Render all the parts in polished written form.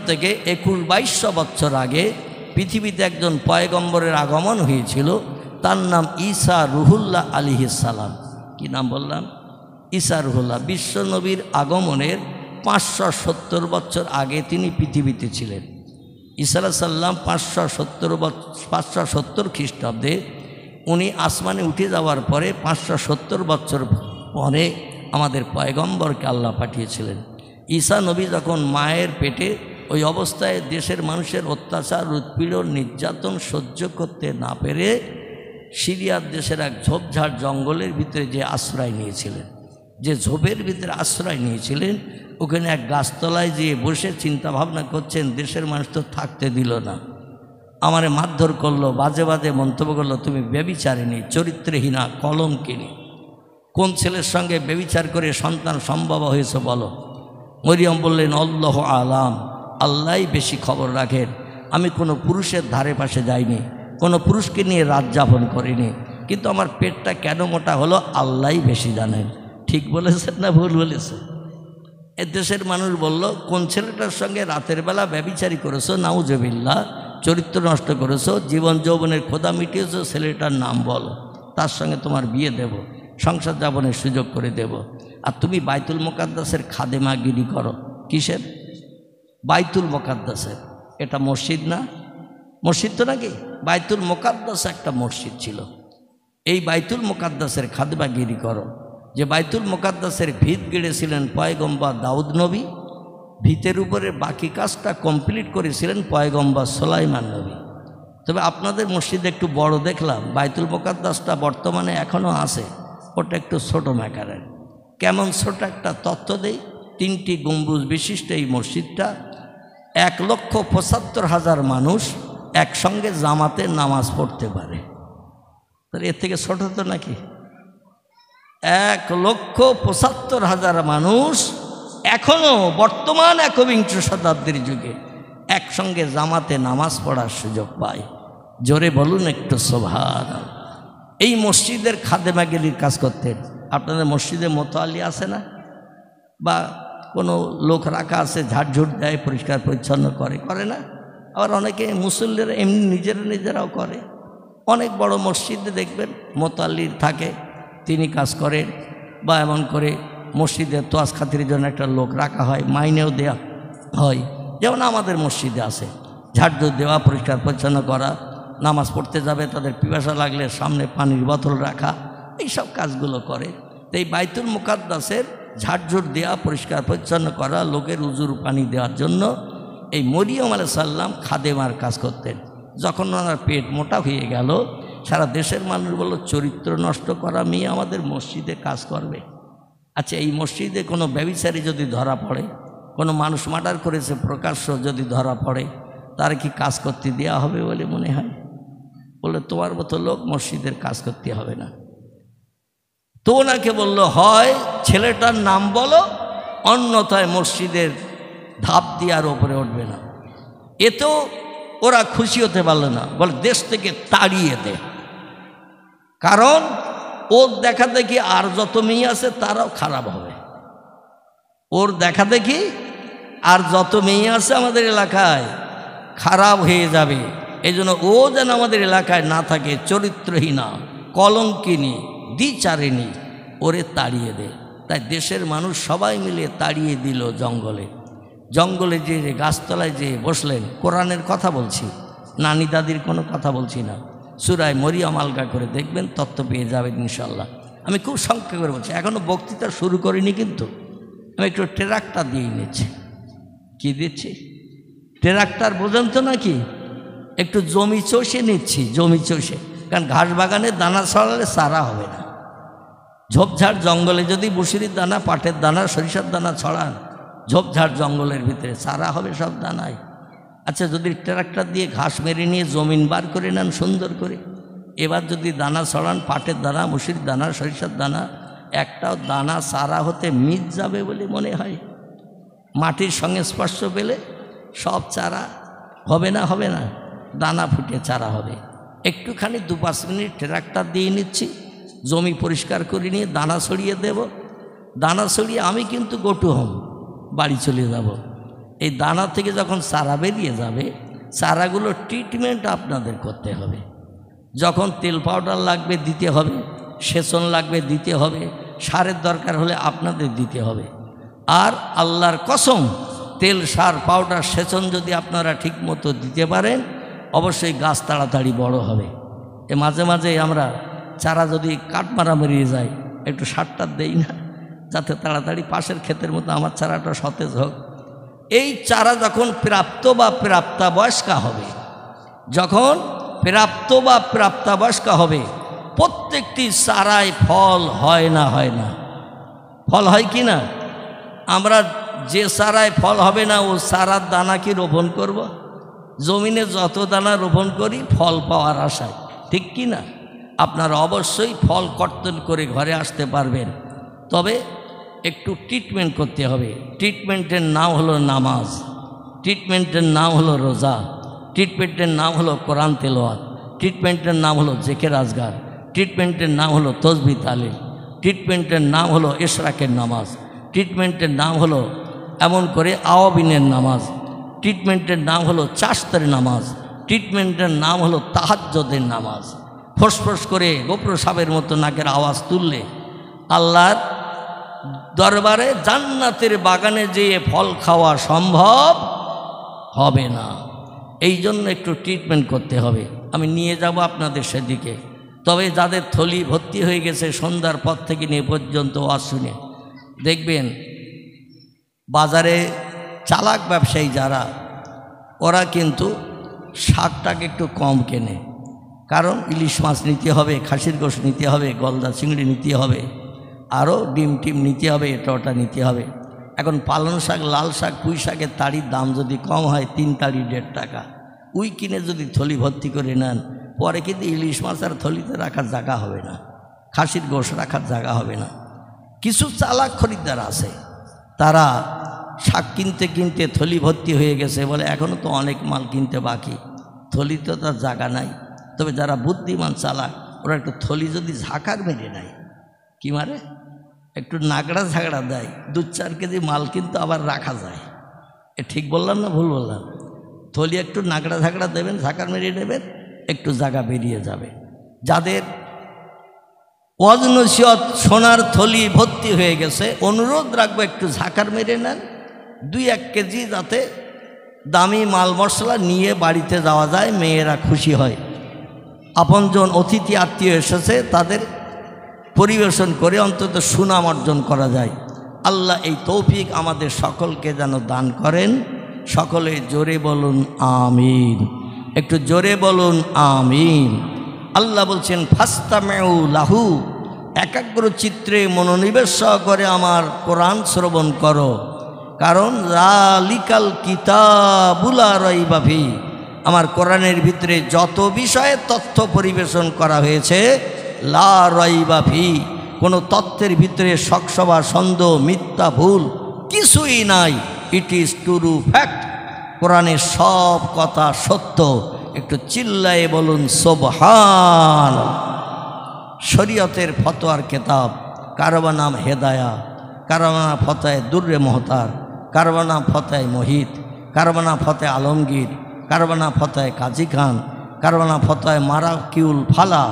থেকে 21-2200 বছর আগে পৃথিবীতে একজন পয়গম্বরের আগমন হয়েছিল, তার নাম ঈসা রুহুল্লাহ আলাইহিস সালাম। কি নাম বললাম? ঈসা রুহুল্লাহ। বিশ্ব নবীর আগমনের 570 বছর আগে তিনি পৃথিবীতে ছিলেন। ঈসা আলাইহিস সালাম 570 খ্রিস্টাব্দে উনি আসমানে উঠে যাওয়ার পরে 570 বছর পরে আমাদের পয়গম্বরকে আল্লাহ পাঠিয়েছিলেন। ঈসা নবী যখন মায়ের পেটে ওই অবস্থায় দেশের মানুষের অত্যাচার, উৎপীড়ন, নির্যাতন সহ্য করতে না পেরে সিরিয়ার দেশের এক ঝোপঝাড় জঙ্গলের ভিতরে যে আশ্রয় নিয়েছিলেন, যে ঝোপের ভিতরে আশ্রয় নিয়েছিলেন, ওখানে এক গাছতলায় যেয়ে বসে চিন্তা ভাবনা করছেন, দেশের মানুষ তো থাকতে দিল না, আমারে মারধর করলো, বাজে বাজে মন্তব্য করলো, তুমি ব্যভিচারিণী, চরিত্রহীনা, কলঙ্কিনী, কোন ছেলের সঙ্গে ব্যভিচার করে সন্তান সম্ভব হয়েছে বলো? মরিয়ম বললেন, আল্লাহ আলাম, আল্লাহই বেশি খবর রাখেন, আমি কোনো পুরুষের ধারে পাশে যাইনি, কোনো পুরুষকে নিয়ে রাত যাপন করিনি, কিন্তু আমার পেটটা কেন মোটা হলো আল্লাহই বেশি জানেন। ঠিক বলেছেন না ভুল বলেছে? এ দেশের মানুষ বলল, কোন ছেলেটার সঙ্গে রাতের বেলা ব্যভিচারী করেছো, নাউজুবিল্লাহ, চরিত্র নষ্ট করেছো, জীবন যৌবনের ক্ষুধা মিটিয়েছো, ছেলেটার নাম বলো, তার সঙ্গে তোমার বিয়ে দেব, সংসার যাপনের সুযোগ করে দেব। আর তুমি বাইতুল মুকাদ্দাসের খাদেমাগিরি করো। কিসের? বাইতুল মুকাদ্দাসের। এটা মসজিদ না? মসজিদ তো নাকি? বাইতুল মুকাদ্দাস একটা মসজিদ ছিল। এই বাইতুল মুকাদ্দাসের খাদেমাগিরি করো। যে বাইতুল মুকাদ্দাসের ভিত গেড়েছিলেন পয়গম্বর দাউদ নবী, ভিতের উপরে বাকি কাজটা কমপ্লিট করেছিলেন পয়গম্বর সুলাইমান নবী। তবে আপনাদের মসজিদে একটু বড় দেখলাম, বাইতুল মুকাদ্দাসটা বর্তমানে এখনও আছে, ওটা একটু ছোটো ম্যাকারের। কেমন ছোট একটা তথ্য দেই। 3টি গম্বুজ বিশিষ্ট এই মসজিদটা 1,75,000 মানুষ একসঙ্গে জামাতে নামাজ পড়তে পারে। তাহলে এর থেকে ছোট তো নাকি? 1,75,000 মানুষ এখনও বর্তমান 21 শতাব্দীর যুগে একসঙ্গে জামাতে নামাজ পড়ার সুযোগ পায়। জোরে বলুন একটু সুবহানাল্লাহ। এই মসজিদের খাদেমাগিরির কাজ করতেন। আপনাদের মসজিদে মোতাল্লি আছে না? বা কোনো লোক রাখা আছে, ঝাড়ঝুট দেয়, পরিষ্কার পরিচ্ছন্ন করে না? আবার অনেকে মুসল্লিরা এমনি নিজেরাও করে। অনেক বড় মসজিদে দেখবেন মোতাল্লির থাকে, তিনি কাজ করেন। বা এমন করে মসজিদে তোয়াজ খাতিরের জন্য একটা লোক রাখা হয়, মাইনেও দেওয়া হয়। যেমন আমাদের মসজিদে আছে, ঝাড়ঝুট দেওয়া, পরিষ্কার পরিচ্ছন্ন করা, নামাজ পড়তে যাবে তাদের পিপাসা লাগলে সামনে পানির বোতল রাখা, এইসব কাজগুলো করে। তো এই বাইতুল মুকাদ্দাসের ঝাড়ঝুট দেওয়া, পরিষ্কার পরিচ্ছন্ন করা, লোকের উজুর পানি দেওয়ার জন্য এই মরিয়ম আলাইহিস সালাম খাদেমার কাজ করতেন। যখন ওনার পেট মোটা হয়ে গেল, সারা দেশের মানুষ বলল, চরিত্র নষ্ট করা মেয়ে আমাদের মসজিদে কাজ করবে। আচ্ছা, এই মসজিদে কোনো ব্যভিচারী যদি ধরা পড়ে, কোনো মানুষ মার্ডার করেছে প্রকাশ্য যদি ধরা পড়ে, তার কি কাজ করতে দেওয়া হবে বলে মনে হয়? বলে, তোমার মতো লোক মসজিদের কাজ করতে হবে না। তো ওনাকে বলল, হয় ছেলেটার নাম বলো, অন্যথায় মসজিদের ধাপ দিয়ে আর ওপরে উঠবে না। এতেও ওরা খুশি হতে পারল না, বলে দেশ থেকে তাড়িয়ে দে। কারণ ওর দেখা দেখি আর যত মেয়ে আছে তারাও খারাপ হবে। ওর দেখা দেখি আর যত মেয়ে আছে আমাদের এলাকায় খারাপ হয়ে যাবে। এই জন্য ও যেন আমাদের এলাকায় না থাকে, চরিত্রহীনা, কলঙ্কিনী, দ্বিচারিণী, ওরে তাড়িয়ে দে। তাই দেশের মানুষ সবাই মিলে তাড়িয়ে দিল জঙ্গলে। জঙ্গলে যে গাছতলায় যে বসলেন, কোরআনের কথা বলছি, নানি দাদির কোনো কথা বলছি না। সূরা মরিয়ম আলগা করে দেখবেন, তত্ত্ব পেয়ে যাবেন ইনশাল্লাহ। আমি খুব সংক্ষেপ করে বলছি, এখনও বক্তৃতা শুরু করিনি, কিন্তু আমি একটু ট্রাক্টর দিয়ে নিচ্ছি। কি দিচ্ছি? ট্রাক্টর বোঝেন তো নাকি? একটু জমি চষে নিচ্ছি, জমি চষে। কারণ ঘাস বাগানে দানা ছড়ালে চারা হবে না। ঝোপঝাড় জঙ্গলে যদি বুসিরির দানা, পাটের দানা, সরিষার দানা ছড়ান, ঝোপঝাড় জঙ্গলের ভিতরে চারা হবে সব দানায়। আচ্ছা, যদি ট্রাক্টর দিয়ে ঘাস মেরে নিয়ে জমিন বার করে নেন সুন্দর করে, এবার যদি দানা ছড়ান, পাটের দানা, মুসির দানা, সরিষার দানা, একটাও দানা চারা হতে মিট যাবে বলে মনে হয়? মাটির সঙ্গে স্পর্শ পেলে সব চারা হবে না? হবে না? দানা ফুটে চারা হবে। একটুখানি 2-5 মিনিট ট্রাক্টর দিয়ে নিচ্ছি, জমি পরিষ্কার করে নিয়ে দানা ছড়িয়ে দেব। দানা ছড়িয়ে আমি কিন্তু গটু হম, বাড়ি চলে যাব। এই দানা থেকে যখন চারা বেরিয়ে যাবে, চারাগুলো ট্রিটমেন্ট আপনাদের করতে হবে। যখন তেল পাউডার লাগবে দিতে হবে, সেচন লাগবে দিতে হবে, সারের দরকার হলে আপনাদের দিতে হবে। আর আল্লাহর কসম, তেল, সার, পাউডার, সেচন যদি আপনারা ঠিকমতো দিতে পারেন, অবশ্যই গাছ তাড়াতাড়ি বড় হবে। মাঝে মাঝে আমরা চারা যদি কাঠমারা মেরিয়ে যায়, একটু সারটা দেই না, যাতে তাড়াতাড়ি পাশের ক্ষেতের মতো আমার চারাটা সতেজ হোক। এই চারা যখন প্রাপ্ত বা প্রাপ্তবয়স্কা হবে, যখন প্রাপ্ত বা প্রাপ্তবয়স্কা হবে, প্রত্যেকটি চারায় ফল হয় না? হয় না? ফল হয় কি না? আমরা যে চারায় ফল হবে না, ও চারার দানা কি রোপণ করব? জমিনে যত দানা রোপণ করি ফল পাওয়ার আশায়, ঠিক কি না? আপনারা অবশ্যই ফল কর্তন করে ঘরে আসতে পারবেন, তবে একটু ট্রিটমেন্ট করতে হবে। ট্রিটমেন্টের নাম হলো নামাজ, ট্রিটমেন্টের নাম হলো রোজা, ট্রিটমেন্টের নাম হলো কোরআন তেলাওয়াত, ট্রিটমেন্টের নাম হলো জিকির আজগার, ট্রিটমেন্টের নাম হলো তসবিহ তালিল, ট্রিটমেন্টের নাম হলো ইশরাকের নামাজ, ট্রিটমেন্টের নাম হলো এমন করে আওয়াবিনের নামাজ, ট্রিটমেন্টের নাম হলো চাশতের নামাজ, ট্রিটমেন্টের নাম হলো তাহাজ্জুদের নামাজ। ফোঁস করে গোপ্র সাপের মতো নাকের আওয়াজ তুললে আল্লাহর দরবারে জান্নাতের বাগানে যেয়ে ফল খাওয়া সম্ভব হবে না। এই জন্য একটু ট্রিটমেন্ট করতে হবে। আমি নিয়ে যাব আপনাদের সেদিকে। তবে যাদের থলি ভর্তি হয়ে গেছে সন্ধ্যার পর থেকে নিয়ে পর্যন্ত ওয়াজ শুনে, দেখবেন বাজারে চালাক ব্যবসায়ী যারা, ওরা কিন্তু শাকটাকে একটু কম কেনে। কারণ ইলিশ মাছ নিতে হবে, খাসির গোশত নিতে হবে, গলদা চিংড়ি নিতে হবে, আরও ডিম টিম নিতে হবে, এটা ওটা নিতে হবে। এখন পালং শাক, লাল শাক, পুঁই শাকের তাড়ির দাম যদি কম হয় 3 তাড়ি 1.5 টাকা, উই কিনে যদি থলি ভর্তি করে নেন, পরে কিন্তু ইলিশ মাছ আর থলিতে রাখার জায়গা হবে না, খাসির গোশত রাখার জায়গা হবে না। কিছু চালাক খরিদ্দার আছে, তারা শাক কিনতে কিনতে থলি ভর্তি হয়ে গেছে, বলে এখনও তো অনেক মাল কিনতে বাকি, থলিতে তার জায়গা নাই। তবে যারা বুদ্ধিমান চালাক, ওরা একটু থলি যদি ঝাঁকার মেরে নেয়, কি মারে, একটু নাগড়া ঝাগড়া দেয়, 2-4 কেজি মাল কিন্তু আবার রাখা যায়। এ ঠিক বললাম না ভুল বললাম? থলি একটু নাগড়া ঝাগড়া দেবেন, ঝাঁকার মেরিয়ে নেবেন, একটু জায়গা বেরিয়ে যাবে। যাদের ওয়াজ নসিহত সোনার থলি ভর্তি হয়ে গেছে, অনুরোধ রাখবো একটু ঝাঁকার মেরে নেন, 2-1 কেজি, যাতে দামি মাল মশলা নিয়ে বাড়িতে যাওয়া যায়, মেয়েরা খুশি হয়। আপনজন অতিথি আত্মীয় এসেছে, তাদের পরিবেশন করে অন্তত সুনাম অর্জন করা যায়। আল্লাহ এই তৌফিক আমাদের সকলকে যেন দান করেন। সকলে জোরে বলুন আমিন, একটু জোরে বলুন আমিন। আল্লাহ বলছেন ফাস্তামিউ লাহু, একাগ্র চিত্রে মনোনিবেশ করে আমার কোরআন শ্রবণ করো, কারণ যালিকাল কিতাবুল লা রাইবা ফিহি, আমার কোরআনের ভিতরে যত বিষয়ে তথ্য পরিবেশন করা হয়েছে, লা রাইবা ফিহি, কোনো তথ্যের ভিতরে শকসভা, সন্দেহ, মিথ্যা, ভুল কিছুই নাই। ইট ইজ ট্রু ফ্যাক্ট, কোরআনের সব কথা সত্য। একটু চিল্লায়ে বলুন সুবহান। শরীয়তের ফতোয়ার কেতাব, কারবা নাম হেদায়া, কারবা নাম ফতোয় দুর্রে মহতার, কারবা নাম ফতোয় মহিত, কারবা নাম ফতোয় আলমগীর, কারবা নাম ফতোয় কাজী খান, কারবা নাম ফতোয় মারাকিউল ফালা।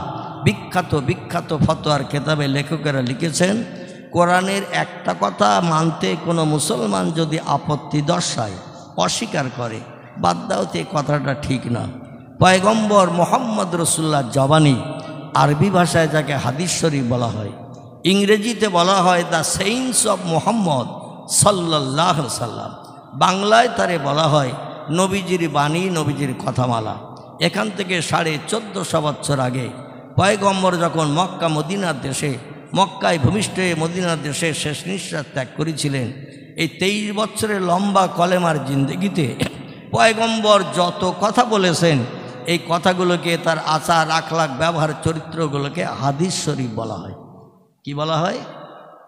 বিখ্যাত বিখ্যাত ফতোয়ার কেতাবে লেখকেরা লিখেছেন, কোরআনের একটা কথা মানতে কোনো মুসলমান যদি আপত্তি দর্শায়, অস্বীকার করে, বাদ দাওতে কথাটা ঠিক না। পয়গম্বর মোহাম্মদ রসুল্লাহ জবানি, আরবি ভাষায় যাকে হাদিস শরীফ বলা হয়, ইংরেজিতে বলা হয় দ্য সেইন্স অফ মোহাম্মদ সাল্লাল্লাহু আলাইহি সাল্লাম, বাংলায় তারে বলা হয় নবীজির বাণী, নবীজির কথামালা। এখান থেকে 1450 বছর আগে পয়গম্বর যখন মক্কা মদিনার দেশে, মক্কায় ভূমিষ্ঠ হয়ে মদিনার দেশে শেষ নিঃশ্বাস ত্যাগ করেছিলেন, এই 23 বছরের লম্বা কলেমার জিন্দগিতে পয়গম্বর যত কথা বলেছেন, এই কথাগুলোকে, তার আচার আখলাক ব্যবহার চরিত্রগুলোকে হাদিস শরীফ বলা হয়। কি বলা হয়?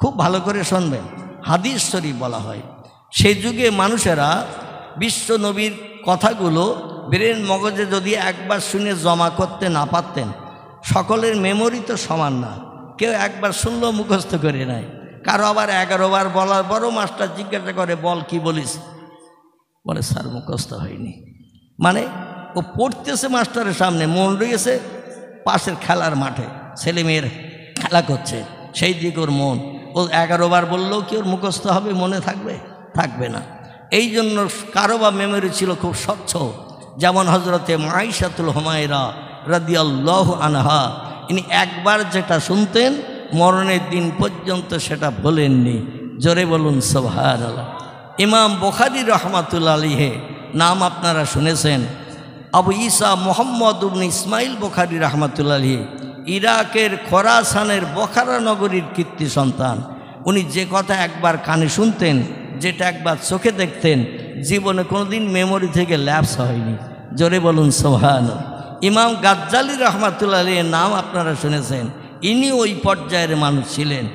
খুব ভালো করে শুনবেন, হাদিস শরীফ বলা হয়। সেই যুগে মানুষেরা বিশ্ব নবীর কথাগুলো ব্রেন মগজে যদি একবার শুনে জমা করতে না পারতেন, সকলের মেমোরি তো সমান না, কেউ একবার শুনলেও মুখস্থ করে নেয়, কারো আবার 11 বার বলার পরও মাস্টার জিজ্ঞাসা করে বল কি বলিস, বলে স্যার মুখস্থ হয়নি। মানে ও পড়তেছে মাস্টারের সামনে, মন রয়েছে পাশের খেলার মাঠে, ছেলে মেয়ের খেলা করছে, সেই দিকে ওর মন। ও 11 বার বললেও কি ওর মুখস্থ হবে? মনে থাকবে? থাকবে না। এই জন্য কারো বা মেমোরি ছিল খুব স্বচ্ছ, যেমন হজরতে আয়েশাতুল হুমায়রা রাদিয়াল্লাহু আনহা, ইনি একবার যেটা শুনতেন মরণের দিন পর্যন্ত সেটা ভোলেননি। জোরে বলুন সুবহানাল্লাহ। ইমাম বুখারী রহমাতুল্লাহ আলাইহি নাম আপনারা শুনেছেন, আবু ঈসা মুহাম্মদ ইবনে ইসমাইল বুখারী রহমাতুল্লাহ আলাইহি ইরাকের খোরাসানের বখারা নগরীর কীর্তি সন্তান। উনি যে কথা একবার কানে শুনতেন, যেটা একবার চোখে দেখতেন, জীবনে কোনোদিন মেমোরি থেকে ল্যাপস হয়নি। জোরে বলুন সুবহানাল্লাহ। ইমাম গাজ্জালী রহমাতুল্লাহ আলাইহির নাম আপনারা শুনেছেন, ইনি ওই পর্যায়ের মানুষ ছিলেন।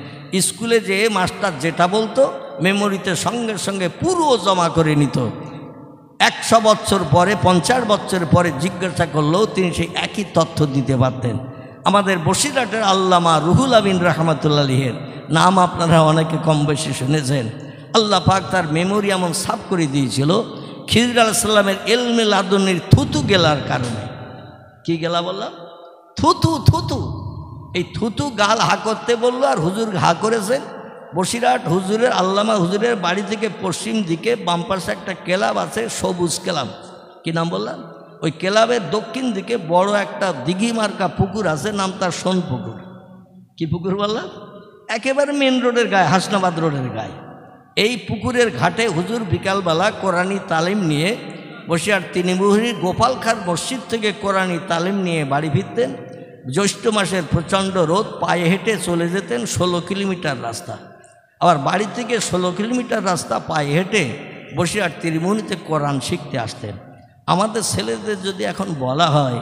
স্কুলে যে মাস্টার যেটা বলতো মেমোরিতে সঙ্গে সঙ্গে পুরো জমা করে নিত। 100 বছর পরে, 50 বছর পরে জিজ্ঞাসা করলেও তিনি সেই একই তথ্য দিতে পারতেন। আমাদের বসিরহাটের আল্লামা রুহুল আমিন রহমাতুল্লাহ আলাইহির নাম আপনারা অনেকে কম বেশি শুনেছেন। আল্লাহ পাক তার মেমোরি এমন সাফ করে দিয়েছিল, খিজির আলাইহিস সালামের ইলমে লাদুনির থুতু গেলার কারণে। কি গেলা বললাম? থুতু। থুতু, এই থুতু গাল হা করতে বললো, আর হুজুর হা করেছেন। বসিরহাট হুজুরের, আল্লামা হুজুরের বাড়ি থেকে পশ্চিম দিকে বাম পাশে একটা ক্লাব আছে, সবুজ ক্লাব। কি নাম বললাম? ওই ক্লাবের দক্ষিণ দিকে বড় একটা দিঘি মার্কা পুকুর আছে, নাম তার সোন পুকুর। কি পুকুর বললাম? একেবারে মেন রোডের গায়ে, হাসনাবাদ রোডের গায়ে। এই পুকুরের ঘাটে হুজুর বিকালবেলা কোরআনি তালিম নিয়ে, বসিরহাট তিনিমুহুরী গোপাল খাঁর মসজিদ থেকে কোরআনি তালিম নিয়ে বাড়ি ফিরতেন। জ্যৈষ্ঠ মাসের প্রচণ্ড রোদ, পায়ে হেঁটে চলে যেতেন 16 কিলোমিটার রাস্তা। আবার বাড়ি থেকে 16 কিলোমিটার রাস্তা পায়ে হেঁটে বসিরহাট তিরিমুহুরীতে কোরআন শিখতে আসতেন। আমাদের ছেলেদের যদি এখন বলা হয়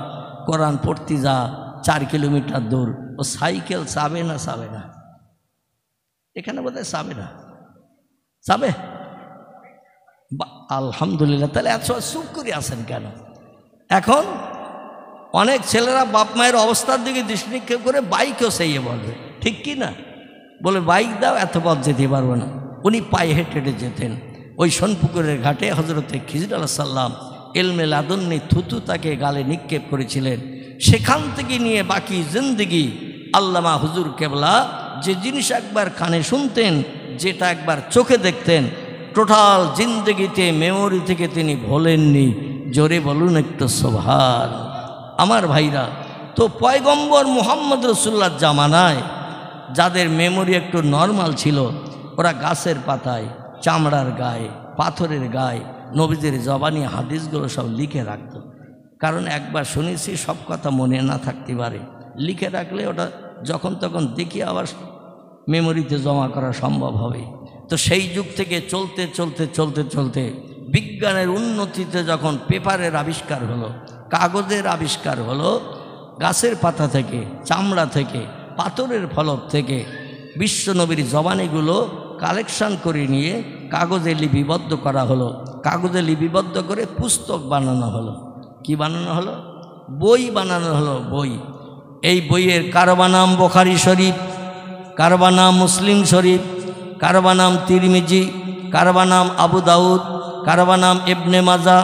কোরআন পড়তে যা 4 কিলোমিটার দূর, ও সাইকেল চাবে না? চাবে না? এখানে বোধহয় চাবে না? চাবে? আলহামদুলিল্লাহ। তাহলে এত চুপ করে আছেন কেন? এখন অনেক ছেলেরা বাপ মায়ের অবস্থার দিকে দৃষ্টি নিক্ষেপ করে বাইকও চাইয়ে বলবে, ঠিক কি না? বলে বাইক দাও, এত পথ যেতে পারবো না। উনি পায়ে হেঁটে হেঁটে যেতেন। ওই সোনপুকুরের ঘাটে হজরতে খিজির আলাইহিস সালাম ইলমে লাদুন্নি থুতু তাকে গালে নিক্ষেপ করেছিলেন। সেখান থেকে নিয়ে বাকি জিন্দেগি আল্লামা হুজুর কেবলা যে জিনিস একবার কানে শুনতেন, যেটা একবার চোখে দেখতেন, টোটাল জিন্দেগিতে মেমোরি থেকে তিনি ভোলেননি। জোরে বলুন একটু সুবহান। আমার ভাইরা, তো পয়গম্বর মুহাম্মদ রাসূলুল্লাহর জামানায় যাদের মেমোরি একটু নর্মাল ছিল, ওরা গাছের পাতায়, চামড়ার গায়ে, পাথরের গায়ে নবীদের জবানি হাদিসগুলো সব লিখে রাখত। কারণ একবার শুনেছি সব কথা মনে না থাকতে পারে, লিখে রাখলে ওটা যখন তখন দেখি আবার মেমোরিতে জমা করা সম্ভব হবে। তো সেই যুগ থেকে চলতে চলতে চলতে চলতে বিজ্ঞানের উন্নতিতে যখন পেপারের আবিষ্কার হলো, কাগজের আবিষ্কার হলো, গাছের পাতা থেকে, চামড়া থেকে, পাথরের ফলক থেকে বিশ্বনবীর জবানিগুলো কালেকশন করে নিয়ে কাগজে লিপিবদ্ধ করা হলো। কাগজে লিপিবদ্ধ করে পুস্তক বানানো হলো। কি বানানো হলো? বই বানানো হলো, বই। এই বইয়ের কারো নাম বুখারী শরীফ, কারো নাম মুসলিম শরীফ, কারো নাম তিরমিজি, কারো নাম আবু দাউদ, কারো নাম ইবনে মাজা,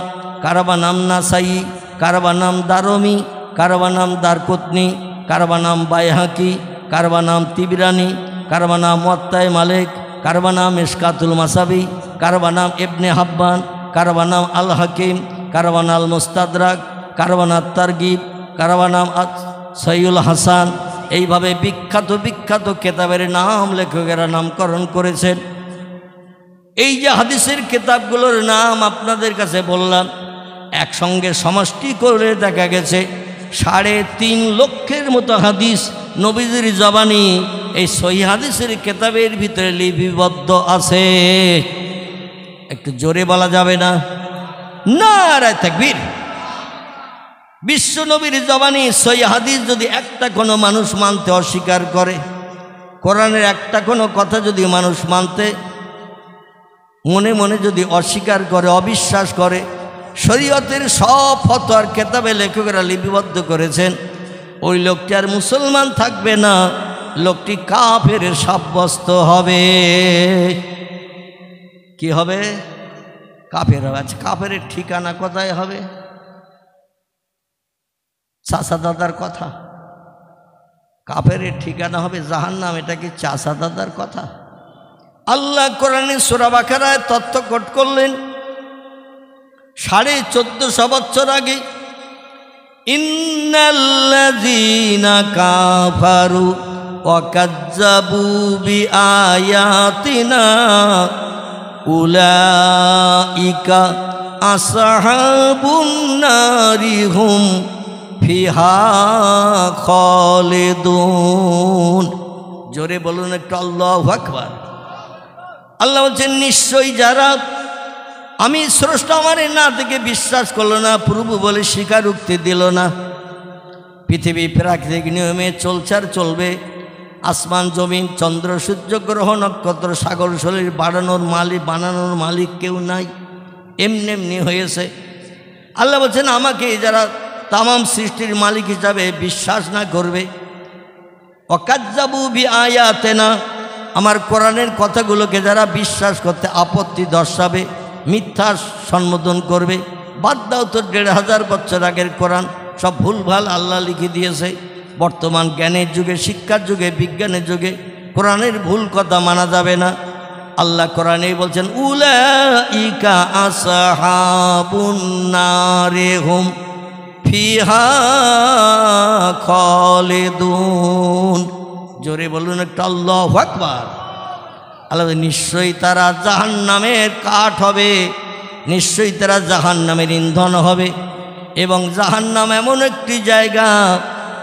কারো নাম নাসাই, কারো নাম দারমি, কারো নাম দারকুতনি, কারো নাম বাইহাকি, কারো নাম তিবরানি, কারো নাম মুয়াত্তায়ে মালিক, কারো নাম মিশকাতুল মাসাবি, কারো নাম ইবনে হাব্বান, কারো নাম আল হাকিম, কারো নাম আল মুস্তাদরাক, কারো নাম তারগিব, কারো নাম সহিহুল হাসান। এইভাবে বিখ্যাত বিখ্যাত কেতাবের নাম লেখকেরা নামকরণ করেছেন। এই যে হাদিসের কেতাবগুলোর নাম আপনাদের কাছে বললাম, একসঙ্গে সমষ্টি করে দেখা গেছে 3.5 লক্ষের মতো হাদিস নবীজির জবানি এই সহিহ হাদিসের কেতাবের ভিতরে লিপিবদ্ধ আছে। একটু জোরে বলা যাবে না? নারায়ে তাকবীর। বিশ্ব নবীর জবানি সহিহ হাদিস যদি একটা কোনো মানুষ মানতে অস্বীকার করে, কোরআনের একটা কোনো কথা যদি মানুষ মানতে মনে মনে যদি অস্বীকার করে, অবিশ্বাস করে, শরীয়তের সব ফতোয়ার কেতাবে লেখকেরা লিপিবদ্ধ করেছেন, ওই লোকটি আর মুসলমান থাকবে না, লোকটি কাফের সাব্যস্ত হবে। কি হবে? কাফের হবে। আচ্ছা, কাফের ঠিকানা কোথায় হবে? চাচা দাদার কথা। কাফের ঠিকানা হবে জাহান্নাম, এটা কি চাচা দাদার কথা? আল্লাহ কোরআনে সূরা বাকারায় তথ্য কোট করলেন 1450 বছর আগে, ইন্নাল্লাযীনা কাফারু ওয়া কাযযাবু বিআয়াতিনা উলাইকা আসহাবুন নারি হুম ফিহা খালিদুন। জোরে বলুন একটু আল্লাহু আকবার। আল্লাহ বলছেন, নিশ্চয়ই যারা আমি স্রষ্টা আমারে না থেকে বিশ্বাস করলো না, প্রভু বলে স্বীকারোক্তি দিল না, পৃথিবী প্রাকৃতিক নিয়মে চলছে আর চলবে, আসমান জমিন চন্দ্র সূর্য গ্রহ নক্ষত্র সাগর শরীর বানানোর মালিক কেউ নাই, এমনি এমনি হয়েছে। আল্লাহ বলছেন, আমাকে যারা তামাম সৃষ্টির মালিক হিসাবে বিশ্বাস না করবে, ওয়াকাযযাবু বিআয়াতিনা, আমার কোরআনের কথাগুলোকে যারা বিশ্বাস করতে আপত্তি দর্শাবে, মিথ্যা সম্বোধন করবে, বাদ দাও তো 1500 বছর আগের কোরআন, সব ভুলভাল আল্লাহ লিখে দিয়েছে। বর্তমান জ্ঞানের যুগে, শিক্ষার যুগে, বিজ্ঞানের যুগে কোরআনের ভুল কথা মানা যাবে না। আল্লাহ কোরআনে বলছেন, উলাইকা আসহাবুন নারি হুম ফিহা খালিদুন। জোরে বলুন একটু আল্লাহু আকবার। আল্লাহ, নিশ্চয়ই তারা জাহান্নামের কাঠ হবে, নিশ্চয়ই তারা জাহান্নামের ইন্ধন হবে। এবং জাহান্নাম এমন একটি জায়গা,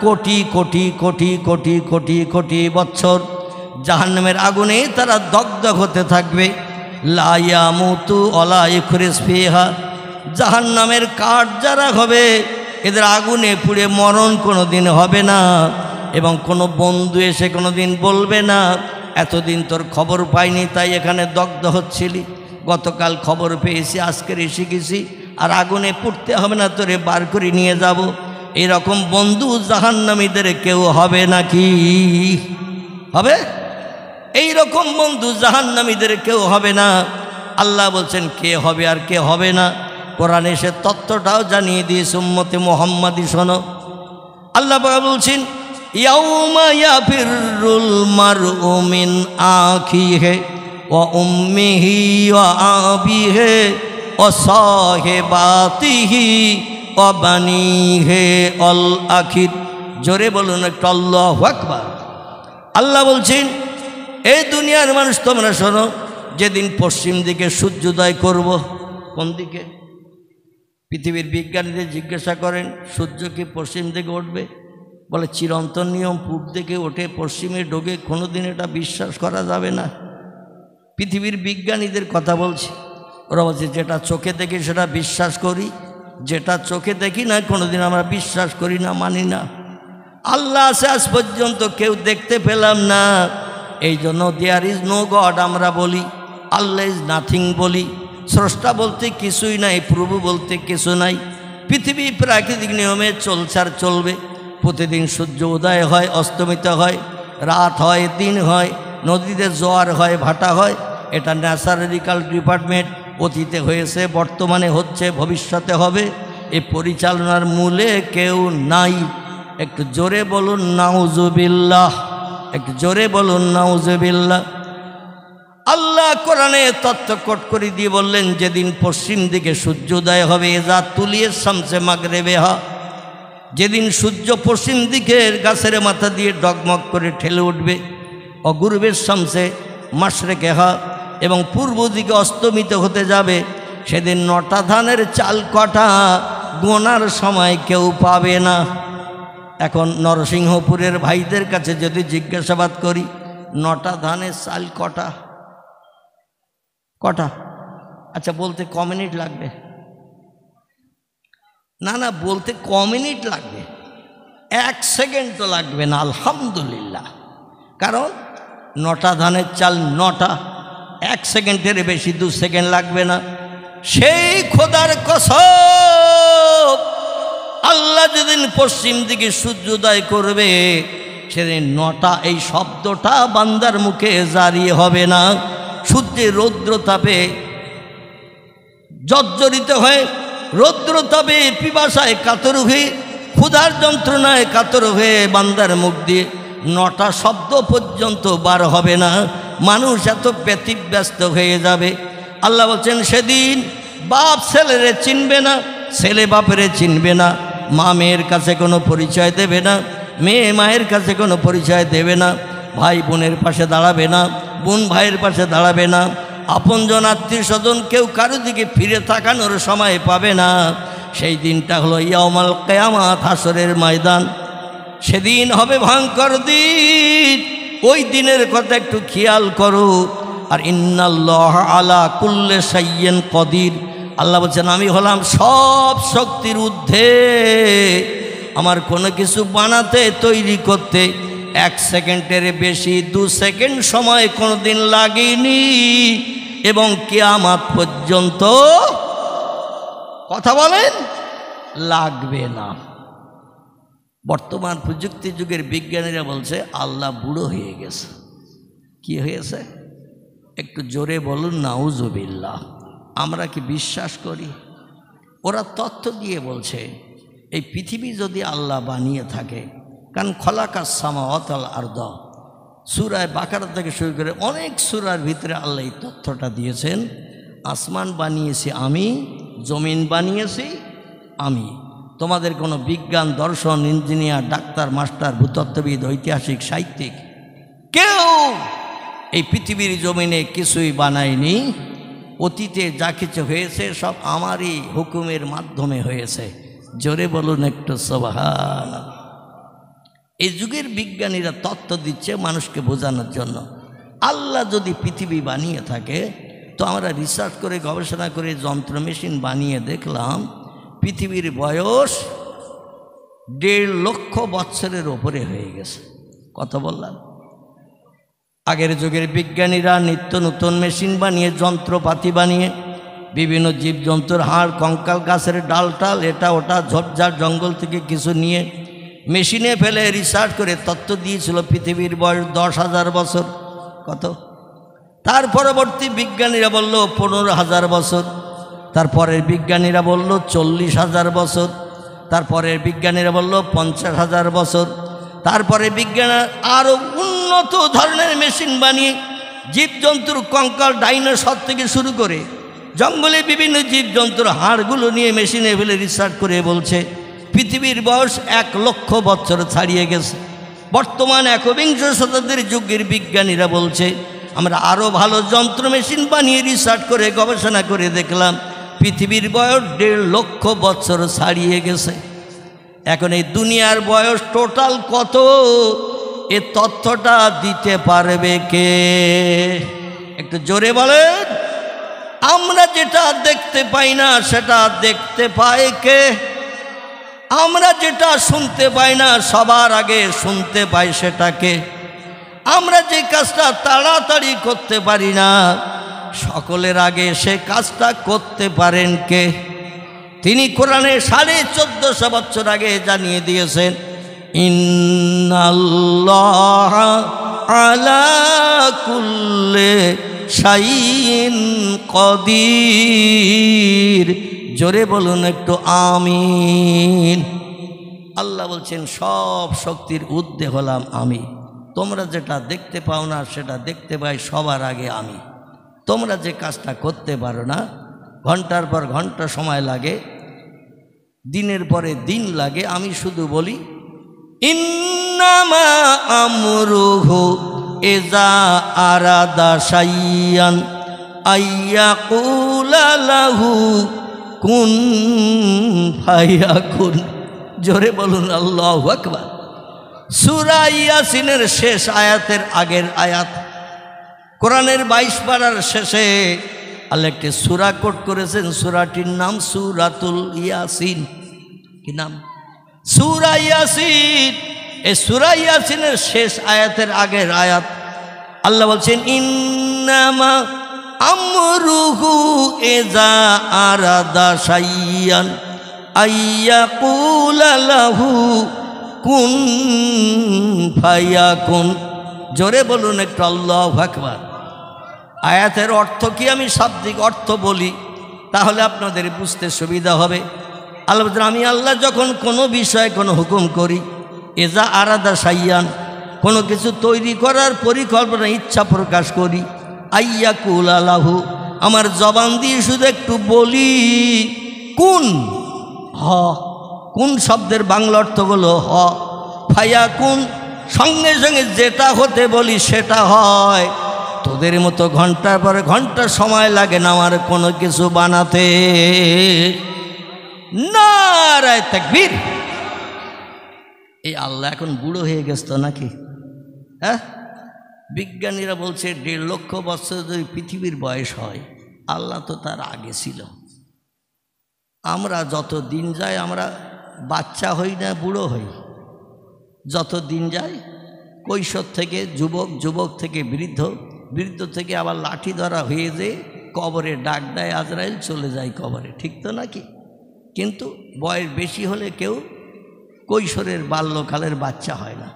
কোটি কোটি কোটি কোটি কোটি কোটি বছর জাহান্নামের আগুনে তারা দগ্ধ হতে থাকবে। লা ইয়ামুতু ওয়ালা ইয়াখরুজ ফিহা, জাহান্নামের কাঠ যারা হবে এদের আগুনে পুড়ে মরণ কোনো দিন হবে না। এবং কোনো বন্ধু এসে কোনো দিন বলবে না, এতদিন তোর খবর পাইনি তাই এখানে দগ্ধ হচ্ছিলি, গতকাল খবর পেয়েছি আজকের এসে গেছি, আর আগুনে পুড়তে হবে না, তোরে বার করে নিয়ে যাব। এরকম বন্ধু জাহান্নামীদের কেউ হবে নাকি? হবে? এই রকম বন্ধু জাহান্নামীদের কেউ হবে না। আল্লাহ বলছেন, কে হবে আর কে হবে না কোরআনে সে তত্ত্বটাও জানিয়ে দিয়েছে। উম্মতে মুহাম্মাদি শোনো, আল্লাহ বলছেন, ইয়াউমা ইয়াফিরুল মারউ মিন আখিহি ওয়া উম্মিহি ওয়া আবিহি ওয়া সাহিবাতিহি ওয়া বানিহি আল আখির। জোরে বলুন একটু আল্লাহু আকবার। আল্লাহ বলছেন, এই দুনিয়ার মানুষ তোমরা শোনো, যেদিন পশ্চিম দিকে সূর্যোদয় করব। কোন দিকে? পৃথিবীর বিজ্ঞানীদের জিজ্ঞাসা করেন, সূর্য কি পশ্চিম দিকে উঠবে? বলে চিরন্তন নিয়ম, পূব দিকে ওঠে, পশ্চিমে ডোবে, কোনোদিন এটা বিশ্বাস করা যাবে না। পৃথিবীর বিজ্ঞানীদের কথা বলছি, ওরা বলছে যেটা চোখে দেখি সেটা বিশ্বাস করি, যেটা চোখে দেখি না কোনোদিন আমরা বিশ্বাস করি না, মানি না। আল্লাহ আছে আজ পর্যন্ত কেউ দেখতে পেলাম না, এই জন্য দেয়ার ইজ নো গড আমরা বলি, আল্লাহ ইজ নাথিং বলি। স্রষ্টা বলতে কিছুই নাই, প্রভু বলতে কিছু নাই। পৃথিবী প্রাকৃতিক নিয়মে চলছে আর চলবে। প্রতিদিন সূর্য উদয় হয়, অস্তমিত হয়, রাত হয়, দিন হয়, নদীতে জোয়ার হয়, ভাটা হয়। এটা ন্যাচারালিক্যাল ডিপার্টমেন্ট, অতীতে হয়েছে, বর্তমানে হচ্ছে, ভবিষ্যতে হবে। এই পরিচালনার মূলে কেউ নাই। একটু জোরে বলুন নাউজুবিল্লাহ, একটু জোরে বলুন নাউজুবিল্লাহ। আল্লাহ কোরআনে তত্ত্ব কোট করে দিয়ে বললেন, যেদিন পশ্চিম দিকে সূর্যোদয় হবে, এজা তুলিয়ে শামসে মাগরিবে হা, যেদিন সূর্য পশ্চিম দিকের গাছের মাথা দিয়ে ডগমগ করে ঠেলে উঠবে, অগুরবের শামসে মাশরিকে হা, এবং পূর্ব দিকে অস্তমিত হতে যাবে, সেদিন 9টা ধানের চাল কটা গোনার সময় কেউ পাবে না। এখন নরসিংহপুরের ভাইদের কাছে যদি জিজ্ঞাসাবাদ করি, 9টা ধানের চাল কটা? কটা? আচ্ছা, বলতে ক মিনিট লাগবে? না না, বলতে ক মিনিট লাগবে? 1 সেকেন্ড তো লাগবে না, আলহামদুলিল্লাহ। কারণ 9টা ধানের চাল 9টা, 1 সেকেন্ডের বেশি 2 সেকেন্ড লাগবে না। সেই খোদার কসম, আল্লাহ যেদিন পশ্চিম দিকে সূর্যোদয় করবে, সেদিন 9টা এই শব্দটা বান্দার মুখে জারি হবে না। সূর্যের রৌদ্র তাপে জর্জরিত হয়ে, রৌদ্রতাপে পিপাসায় কাতর হয়ে, ক্ষুধার যন্ত্রণায় কাতর হয়ে বান্দার মুখ দিয়ে 9টা শব্দ পর্যন্ত বার হবে না। মানুষ এত ব্যতিব্যস্ত হয়ে যাবে। আল্লাহ বলছেন সেদিন বাপ ছেলেরে চিনবে না, ছেলে বাপেরে চিনবে না, মা মেয়ের কাছে কোনো পরিচয় দেবে না, মেয়ে মায়ের কাছে কোনো পরিচয় দেবে না, ভাই বোনের পাশে দাঁড়াবে না, বোন ভাইয়ের পাশে দাঁড়াবে না, আপনজন আত্মীয় স্বজন কেউ কারো দিকে ফিরে তাকানোর সময় পাবে না। সেই দিনটা হলো ইয়াউমাল কিয়ামাত, হাসরের ময়দান। সেদিন হবে ভয়ঙ্কর দিন। ওই দিনের কথা একটু খেয়াল করো। আর ইন্নাল্লাহ আলা কুল্লি শাইইন কদির, আল্লাহ বলছেন আমি হলাম সব শক্তির ঊর্ধ্বে। আমার কোনো কিছু বানাতে তৈরি করতে 1 সেকেন্ডের বেশি 2 সেকেন্ড সময় কোনো দিন লাগেনি, এবং কিয়ামত পর্যন্ত কথা বলেন লাগবে না। বর্তমান প্রযুক্তি যুগের বিজ্ঞানীরা বলছে আল্লাহ বুড়ো হয়ে গেছে। কি হয়েছে একটু জোরে বলুন নাউজুবিল্লাহ। আমরা কি বিশ্বাস করি? ওরা তথ্য দিয়ে বলছে এই পৃথিবী যদি আল্লাহ বানিয়ে থাকে, কারণ খলাকাস সামাওয়াত ওয়াল আরদ, সূরা বাকারা থেকে শুরু করে অনেক সূরার ভিতরে আল্লাহ এই তথ্যটা দিয়েছেন। আসমান বানিয়েছি আমি, জমিন বানিয়েছি আমি। তোমাদের কোনো বিজ্ঞান, দর্শন, ইঞ্জিনিয়ার, ডাক্তার, মাস্টার, ভূতত্ত্ববিদ, ঐতিহাসিক, সাহিত্যিক কেউ এই পৃথিবীর জমিনে কিছুই বানায়নি। অতীতে যা কিছু হয়েছে সব আমারই হুকুমের মাধ্যমে হয়েছে। জোরে বলুন একটু সুবহানাল্লাহ। এই যুগের বিজ্ঞানীরা তত্ত্ব দিচ্ছে মানুষকে বোঝানোর জন্য। আল্লাহ যদি পৃথিবী বানিয়ে থাকে, তো আমরা রিসার্চ করে গবেষণা করে যন্ত্র মেশিন বানিয়ে দেখলাম পৃথিবীর বয়স 1.5 লক্ষ বছরের ওপরে হয়ে গেছে। কত বললাম? আগের যুগের বিজ্ঞানীরা নিত্য নতুন মেশিন বানিয়ে, যন্ত্রপাতি বানিয়ে, বিভিন্ন জীবজন্তুর হাড়, কঙ্কাল, গাছের ডাল টাল, এটা ওটা ঝোপঝাড় জঙ্গল থেকে কিছু নিয়ে মেশিনে ফেলে রিসার্চ করে তত্ত্ব দিয়েছিল পৃথিবীর বয়স 10,000 বছর। কত? তার পরবর্তী বিজ্ঞানীরা বলল 15,000 বছর, তারপরের বিজ্ঞানীরা বলল 40,000 বছর, তারপরের বিজ্ঞানীরা বলল 50,000 বছর। তারপরে বিজ্ঞান আরও উন্নত ধরনের মেশিন বানিয়ে জীবজন্তুর কঙ্কাল, ডাইনোসর থেকে শুরু করে জঙ্গলে বিভিন্ন জীবজন্তুর হাড়গুলো নিয়ে মেশিনে ফেলে রিসার্চ করে বলছে পৃথিবীর বয়স 1 লক্ষ বছর ছাড়িয়ে গেছে। বর্তমান 21 শতাব্দীর যুগের বিজ্ঞানীরা বলছে আমরা আরও ভালো যন্ত্র মেশিন বানিয়ে রিসার্চ করে গবেষণা করে দেখলাম পৃথিবীর বয়স 1.5 লক্ষ বছর ছাড়িয়ে গেছে। এখন এই দুনিয়ার বয়স টোটাল কত, এ তথ্যটা দিতে পারবে কে? একটু জোরে বলেন। আমরা যেটা দেখতে পাই না সেটা দেখতে পায় কে? আমরা যেটা শুনতে পাই না সবার আগে শুনতে পাই সেটাকে। আমরা যে কাজটা তাড়াতাড়ি করতে পারি না সকলের আগে সে কাজটা করতে পারেন কে? তিনি কোরআনে 1450 বছর আগে জানিয়ে দিয়েছেন ইন্নাল্লাহ আলা কুল্লি শাইইন কদির। জোরে বলুন একটু আমিন। আল্লাহ বলছেন সব শক্তির ঊর্ধ্বে হলাম আমি। তোমরা যেটা দেখতে পাও না সেটা দেখতে পাই সবার আগে আমি। তোমরা যে কাজটা করতে পারো না, ঘন্টার পর ঘন্টা সময় লাগে, দিনের পরে দিন লাগে, আমি শুধু বলি ইন্নামা আমরুহু ইযা আরাদা শাইয়ান আইয়াকুলা লাহু কুন ফায়াকুন। জোরে বলুন আল্লাহু আকবার। সূরা ইয়াসিনের শেষ আয়াতের আগের আয়াত, কোরআনের 22 পারার শেষে আল্লাহ একটি সূরা কোট করেছেন। সূরাটির নাম সূরাতুল ইয়াসিন। কি নাম? সূরা ইয়াসিন। এই সূরা ইয়াসিনের শেষ আয়াতের আগের আয়াত আল্লাহ বলছেন ইন্নামা আমরুহু ইযা আরাদা শাইয়ান আইয়াকুলা লাহু কুন ফায়াকুন। জোরে বলুন একটু আল্লাহু আকবার। আয়াতের অর্থ কি? আমি শাব্দিক অর্থ বলি। তাহলে আপনাদের বুঝতে সুবিধা হবে। আল্লাহ বলছেন, আমি আল্লাহ যখন কোনো বিষয়ে কোনো হুকুম করি, এজা আরাদা সাইয়ান, কোনো কিছু তৈরি করার পরিকল্পনা ইচ্ছা প্রকাশ করি, আইয়া কুল আলাহু, আমার জবান দিয়ে শুধু একটু বলি কুন, হ। কোন শব্দের বাংলা অর্থ হলো হ। ফায়া কুন, সঙ্গে সঙ্গে যেটা হতে বলি সেটা হয়। তোদের মতো ঘন্টার পরে ঘন্টা সময় লাগে না আমার কোনো কিছু বানাতে। নারায়ে তাকবীর। এই আল্লাহ এখন বুড়ো হয়ে গেছে তো নাকি? হ্যাঁ, বিজ্ঞানীরা বলছে 1.5 লক্ষ বছর যদি পৃথিবীর বয়স হয়, আল্লাহ তো তার আগে ছিল। আমরা যত দিন যায় আমরা বাচ্চা হই না বুড়ো হই? যত দিন যায়, কৈশোর থেকে যুবক, যুবক থেকে বৃদ্ধ, বৃদ্ধ থেকে আবার লাঠি ধরা হয়ে যে কবরে ডাক দেয় আজরাইল, চলে যায় কবরে, ঠিক তো নাকি? কিন্তু বয়স বেশি হলে কেউ কৈশোরের বাল্যকালের বাচ্চা হয় না।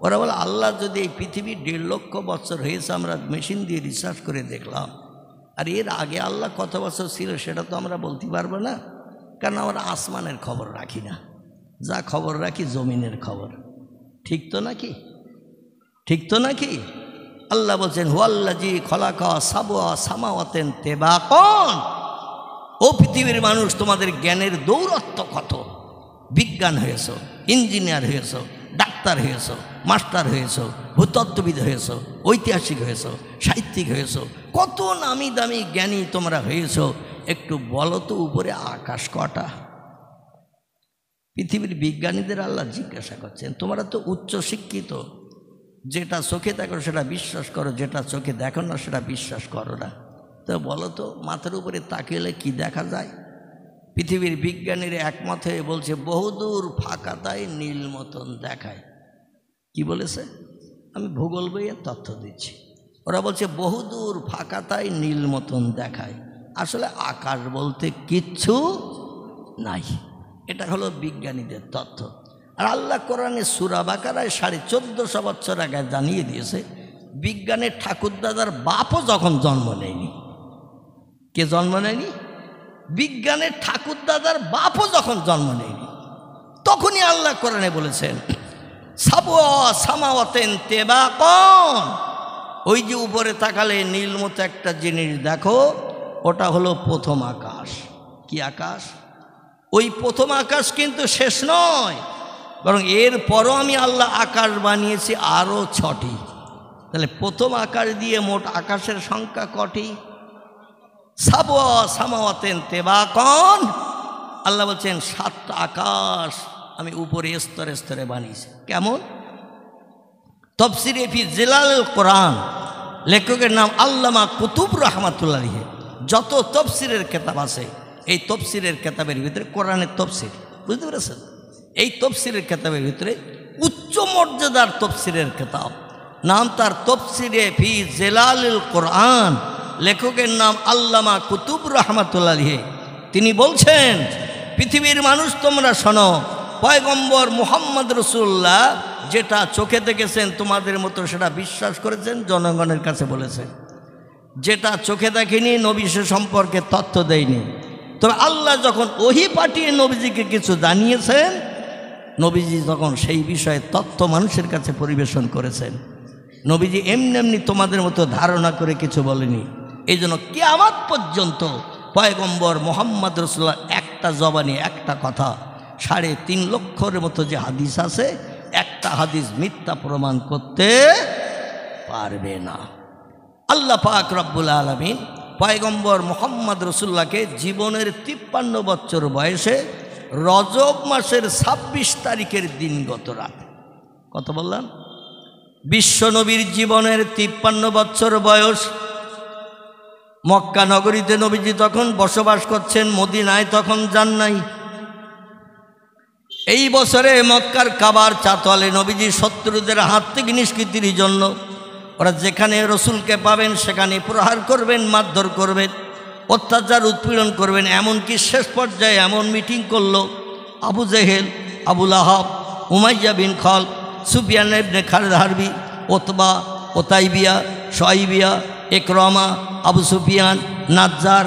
ওরা বলে আল্লাহ যদি এই পৃথিবী 1.5 লক্ষ বছর হয়েছে, আমরা মেশিন দিয়ে রিসার্চ করে দেখলাম, আর এর আগে আল্লাহ কত বছর ছিল সেটা তো আমরা বলতে পারবো না, কারণ আমরা আসমানের খবর রাখি না, যা খবর রাখি জমিনের খবর, ঠিক তো নাকি? ঠিক তো নাকি? আল্লাহ বলছেন, হুয়াল্লাযী খলাকা সাবআ সামাওয়াতিন তিবাকান। ও পৃথিবীর মানুষ, তোমাদের জ্ঞানের দৌরত্ব কত! বিজ্ঞান হয়েছ, ইঞ্জিনিয়ার হয়েছ, ডাক্তার হয়েছ, মাস্টার হয়েছ, ভূতত্ত্ববিদ হয়েছ, ঐতিহাসিক হয়েছ, সাহিত্যিক হয়েছ, কত নামি দামি জ্ঞানী তোমরা হয়েছ। একটু বলো তো উপরে আকাশ কটা? পৃথিবীর বিজ্ঞানীদের আল্লাহ জিজ্ঞাসা করছেন, তোমরা তো উচ্চ শিক্ষিত, যেটা চোখে দেখো সেটা বিশ্বাস করো, যেটা চোখে দেখো না সেটা বিশ্বাস করো না। তো বলো তো মাথার উপরে তাকিয়ে কি দেখা যায়? পৃথিবীর বিজ্ঞানীরা একমত হয়ে বলছে, বহুদূর ফাঁকাতায় নীল মতন দেখায়। কি বলেছে? আমি ভূগোল বইয়ের তথ্য দিচ্ছি। ওরা বলছে বহুদূর ফাঁকাতায় নীল মতন দেখায়। আসলে আকাশ বলতে কিচ্ছু নাই। এটা হলো বিজ্ঞানীদের তথ্য। আর আল্লাহ কোরআনে সূরা বাকারায় 1450 বছর আগে জানিয়ে দিয়েছে, বিজ্ঞানের ঠাকুরদাদার বাপও যখন জন্ম নেয়নি। কে জন্ম নেয়নি? বিজ্ঞানের ঠাকুরদাদার বাপও যখন জন্ম নেয়নি, তখনই আল্লাহ কোরআনে বলেছেন, সাবআ সামাওয়াতিন তিবাকান। ওই যে উপরে তাকালে নীল মতো একটা জিনিস দেখো, ওটা হলো প্রথম আকাশ। কি আকাশ? ওই প্রথম আকাশ কিন্তু শেষ নয়, বরং এর পরও আমি আল্লাহ আকাশ বানিয়েছি আরও 6টি। তাহলে প্রথম আকাশ দিয়ে মোট আকাশের সংখ্যা কটি? সাবআ সামাওয়াতিন তিবাকান। আল্লাহ বলছেন 7টা আকাশ আমি উপরে স্তরে স্তরে বানিয়েছি। কেমন? তাফসীরে ফি জিলালিল কোরআন, লেখকের নাম আল্লামা কুতুব রহমাতুল্লাহ আলাইহি। যত তাফসীরের কিতাব আছে, এই তাফসীরের কিতাবের ভিতরে কোরআনের তাফসীর, বুঝতে পেরেছেন? এই তাফসীরের কিতাবের ভিতরে উচ্চ মর্যাদার তাফসীরের কিতাব, নাম তার তাফসীরে ফি জিলালিল কোরআন, লেখকের নাম আল্লামা কুতুব রহমাতুল্লাহ আলাইহি। তিনি বলছেন, পৃথিবীর মানুষ তোমরা শোনো, পয়গম্বর মুহাম্মদ রাসূলুল্লাহ যেটা চোখে দেখেছেন তোমাদের মতো সেটা বিশ্বাস করেছেন, জনগণের কাছে বলেছেন। যেটা চোখে দেখেনি নবী সে সম্পর্কে তথ্য দেয়নি। তবে আল্লাহ যখন ওহী পাঠিয়ে নবীজিকে কিছু জানিয়েছেন, নবীজি তখন সেই বিষয়ে তথ্য মানুষের কাছে পরিবেশন করেছেন। নবীজি এমনি এমনি তোমাদের মতো ধারণা করে কিছু বলেনি। এই জন্য কিয়ামত পর্যন্ত পয়গম্বর মুহাম্মদ রাসূলুল্লাহ একটা জবানি একটা কথা, 3.5 লক্ষের মতো যে হাদিস আছে, একটা হাদিস মিথ্যা প্রমাণ করতে পারবে না। আল্লাহ পাক রব্বুল আলামিন পয়গম্বর মুহাম্মদ রাসূলুল্লাহকে জীবনের 53 বছর বয়সে রজব মাসের 26 তারিখের দিনগত রাত, কত বললাম? বিশ্বনবীর জীবনের 53 বছর বয়স। মক্কা নগরীতে নবীজি তখন বসবাস করছেন, মদিনায় তখন যান নাই। এই বছরে মক্কার কাবার চাতলে নবীজি শত্রুদের হাত থেকে নিষ্কৃতির জন্য ওরা যেখানে রসুলকে পাবেন সেখানে প্রহার করবেন, মারধর করবেন, অত্যাচার উৎপীড়ন করবেন। এমনকি শেষ পর্যায়ে এমন মিটিং করলো, আবু জেহেল, আবু লাহাব, উমাইয়া বিন খালদ, সুফিয়ান ইবনে খালিদ হারবি, ওতবা, ওতাইবিয়া, শুআইবিয়া, ইকরামা, আবু সুফিয়ান, নাজ্জার,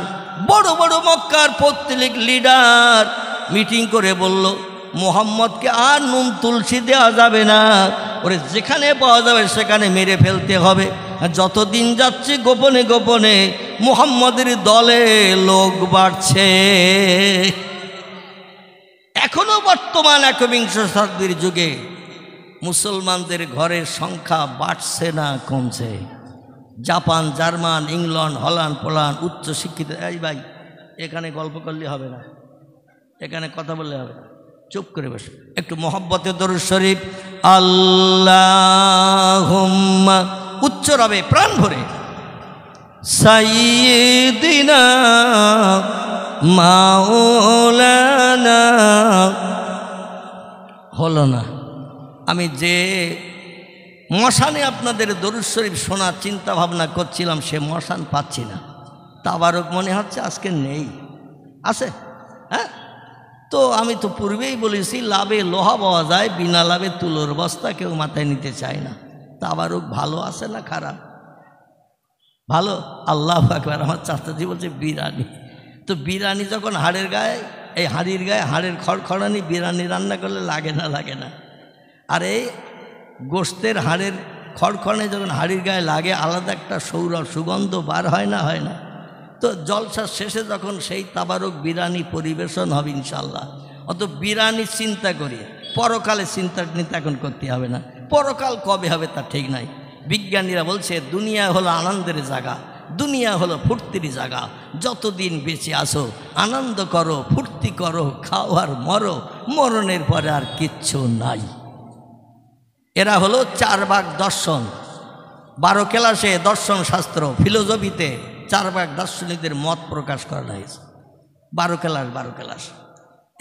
বড় বড় মক্কার পৌত্তলিক লিডার মিটিং করে বলল, মোহাম্মদকে আর নুন তুলসী দেওয়া যাবে না, ওরে যেখানে পাওয়া যাবে সেখানে মেরে ফেলতে হবে। যতদিন যাচ্ছে গোপনে গোপনে মুহাম্মদের দলে লোক বাড়ছে। এখনো বর্তমান একবিংশ শতাব্দীর যুগে মুসলমানদের ঘরের সংখ্যা বাড়ছে না কমছে? Japan, German, England, Holland, Poland উচ্চ শিক্ষিত। এই ভাই, এখানে গল্প করলে হবে না, এখানে কথা বললে হবে না, চুপ করে বসে একটু মহব্বতে দরুদ শরীফ আল্লাহুম্মা উচ্চ রবে প্রাণ ভরে সাইয়্যিদিনা মাওলানা। হলো না। আমি যে মশানে আপনাদের দরুদ শরীফ শোনার চিন্তা ভাবনা করছিলাম সে মশান পাচ্ছি না। তাবারক মনে হচ্ছে আজকে নেই, আছে? হ্যাঁ, তো আমি তো পূর্বেই বলেছি লাভে লোহা পাওয়া যায়, বিনা লাভে তুলোর বস্তা কেউ মাথায় নিতে চায় না। তাবারক ভালো আছে না খারাপ? ভালো। আল্লাহু আকবার। আমার চাচাজি বলছে বিরিয়ানি। তো বিরিয়ানি যখন হাড়ের গায়ে, এই হাড়ির গায়ে হাড়ের খড়খড়ানি বিরিয়ানি রান্না করলে লাগে না? লাগে না। আর এই গোশতের হাড়ের খড়খড়ানি যখন হাড়ির গায়ে লাগে আলাদা একটা সৌরভ সুগন্ধ বার হয় না? হয় না? তো জলসার শেষে যখন সেই তাবারক বিরিয়ানি পরিবেশন হবে ইনশাল্লাহ, অত বিরিয়ানি চিন্তা করি, পরকালে চিন্তা এখন করতে হবে না। পরকাল কবে হবে তা ঠিক নাই। বিজ্ঞানীরা বলছে দুনিয়া হলো আনন্দের জায়গা, দুনিয়া হলো ফুর্তির জায়গা। যতদিন বেঁচে আসো আনন্দ করো, ফুর্তি করো, খাও আর মরো, মরণের পরে আর কিচ্ছু নাই। এরা হলো 4 ভাগ দর্শন। 12 ক্লাসে দর্শন শাস্ত্র ফিলোসফিতে 4 ভাগ দার্শনিকদের মত প্রকাশ করা হয়েছে। 12 ক্লাস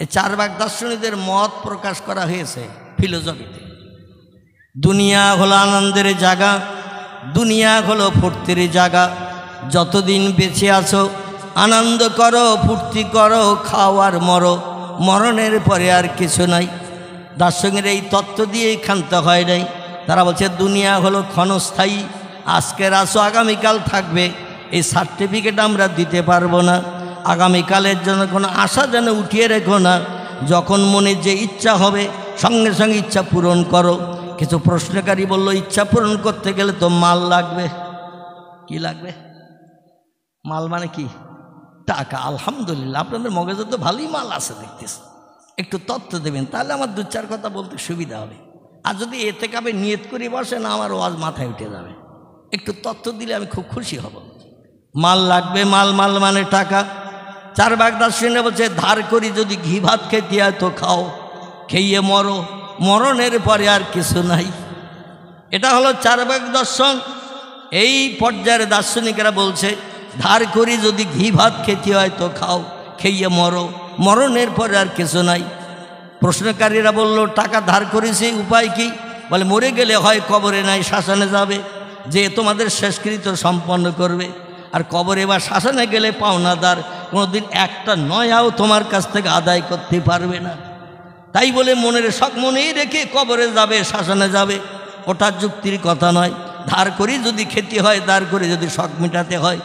এই 4 ভাগ দার্শনিকদের মত প্রকাশ করা হয়েছে ফিলোসফিতে। দুনিয়া হলো আনন্দের জায়গা, দুনিয়া হলো ফুর্তির জায়গা। যতদিন বেঁচে আছো আনন্দ করো, ফুর্তি করো, খাও আর মরো, মরণের পরে আর কিছু নাই। দার্শনিকের এই তত্ত্ব দিয়েই ক্ষান্ত হয় নাই। তারা বলছে দুনিয়া হলো ক্ষণস্থায়ী, আজকের আসো আগামীকাল থাকবে, এই সার্টিফিকেট আমরা দিতে পারবো না। আগামীকালের জন্য কোনো আশা যেন উঠিয়ে রেখো না। যখন মনে যে ইচ্ছা হবে সঙ্গে সঙ্গে ইচ্ছা পূরণ করো। কিছু প্রশ্নকারী বলল ইচ্ছা পূরণ করতে গেলে তো মাল লাগবে। কি লাগবে? মাল মানে কি? টাকা। আলহামদুলিল্লাহ, আপনাদের মগজে তো ভালোই মাল আছে দেখতেছি। একটু তথ্য দেবেন, তাহলে আমার 2-4 কথা বলতে সুবিধা হবে। আর যদি এতে কাবে নিয়ত করে বসেন আমার ওয়াজ মাথায় উঠে যাবে। একটু তথ্য দিলে আমি খুব খুশি হব। মাল লাগবে, মাল মানে টাকা। 4 ভাগ দার্শনিক বলছে ধার করি যদি ঘি ভাত খেতে হয় তো খাও, খেয়ে মরো, মরণের পরে আর কিছু নাই। এটা হলো 4 ভাগ দর্শন। এই পর্যায়ের দার্শনিকেরা বলছে ধার করি যদি ঘি ভাত খেতে হয় তো খাও, খেয়ে মরো, মরণের পরে আর কিছু নাই। প্রশ্নকারীরা বলল টাকা ধার করেছি, উপায় কি? বলে মরে গেলে হয় কবরে নাই শ্মশানে যাবে, যে তোমাদের শেষকৃত্য সম্পন্ন করবে। আর কবরে বা শ্মশানে গেলে পাওনাদার কোনোদিন একটা নয়াও তোমার কাছ থেকে আদায় করতে পারবে না। তাই বলে মনের শখ মনেই রেখে কবরে যাবে, শ্মশানে যাবে, ওটা যুক্তির কথা নয়। ধার করি যদি খেতে হয়, ধার করে যদি শখ মেটাতে হয়,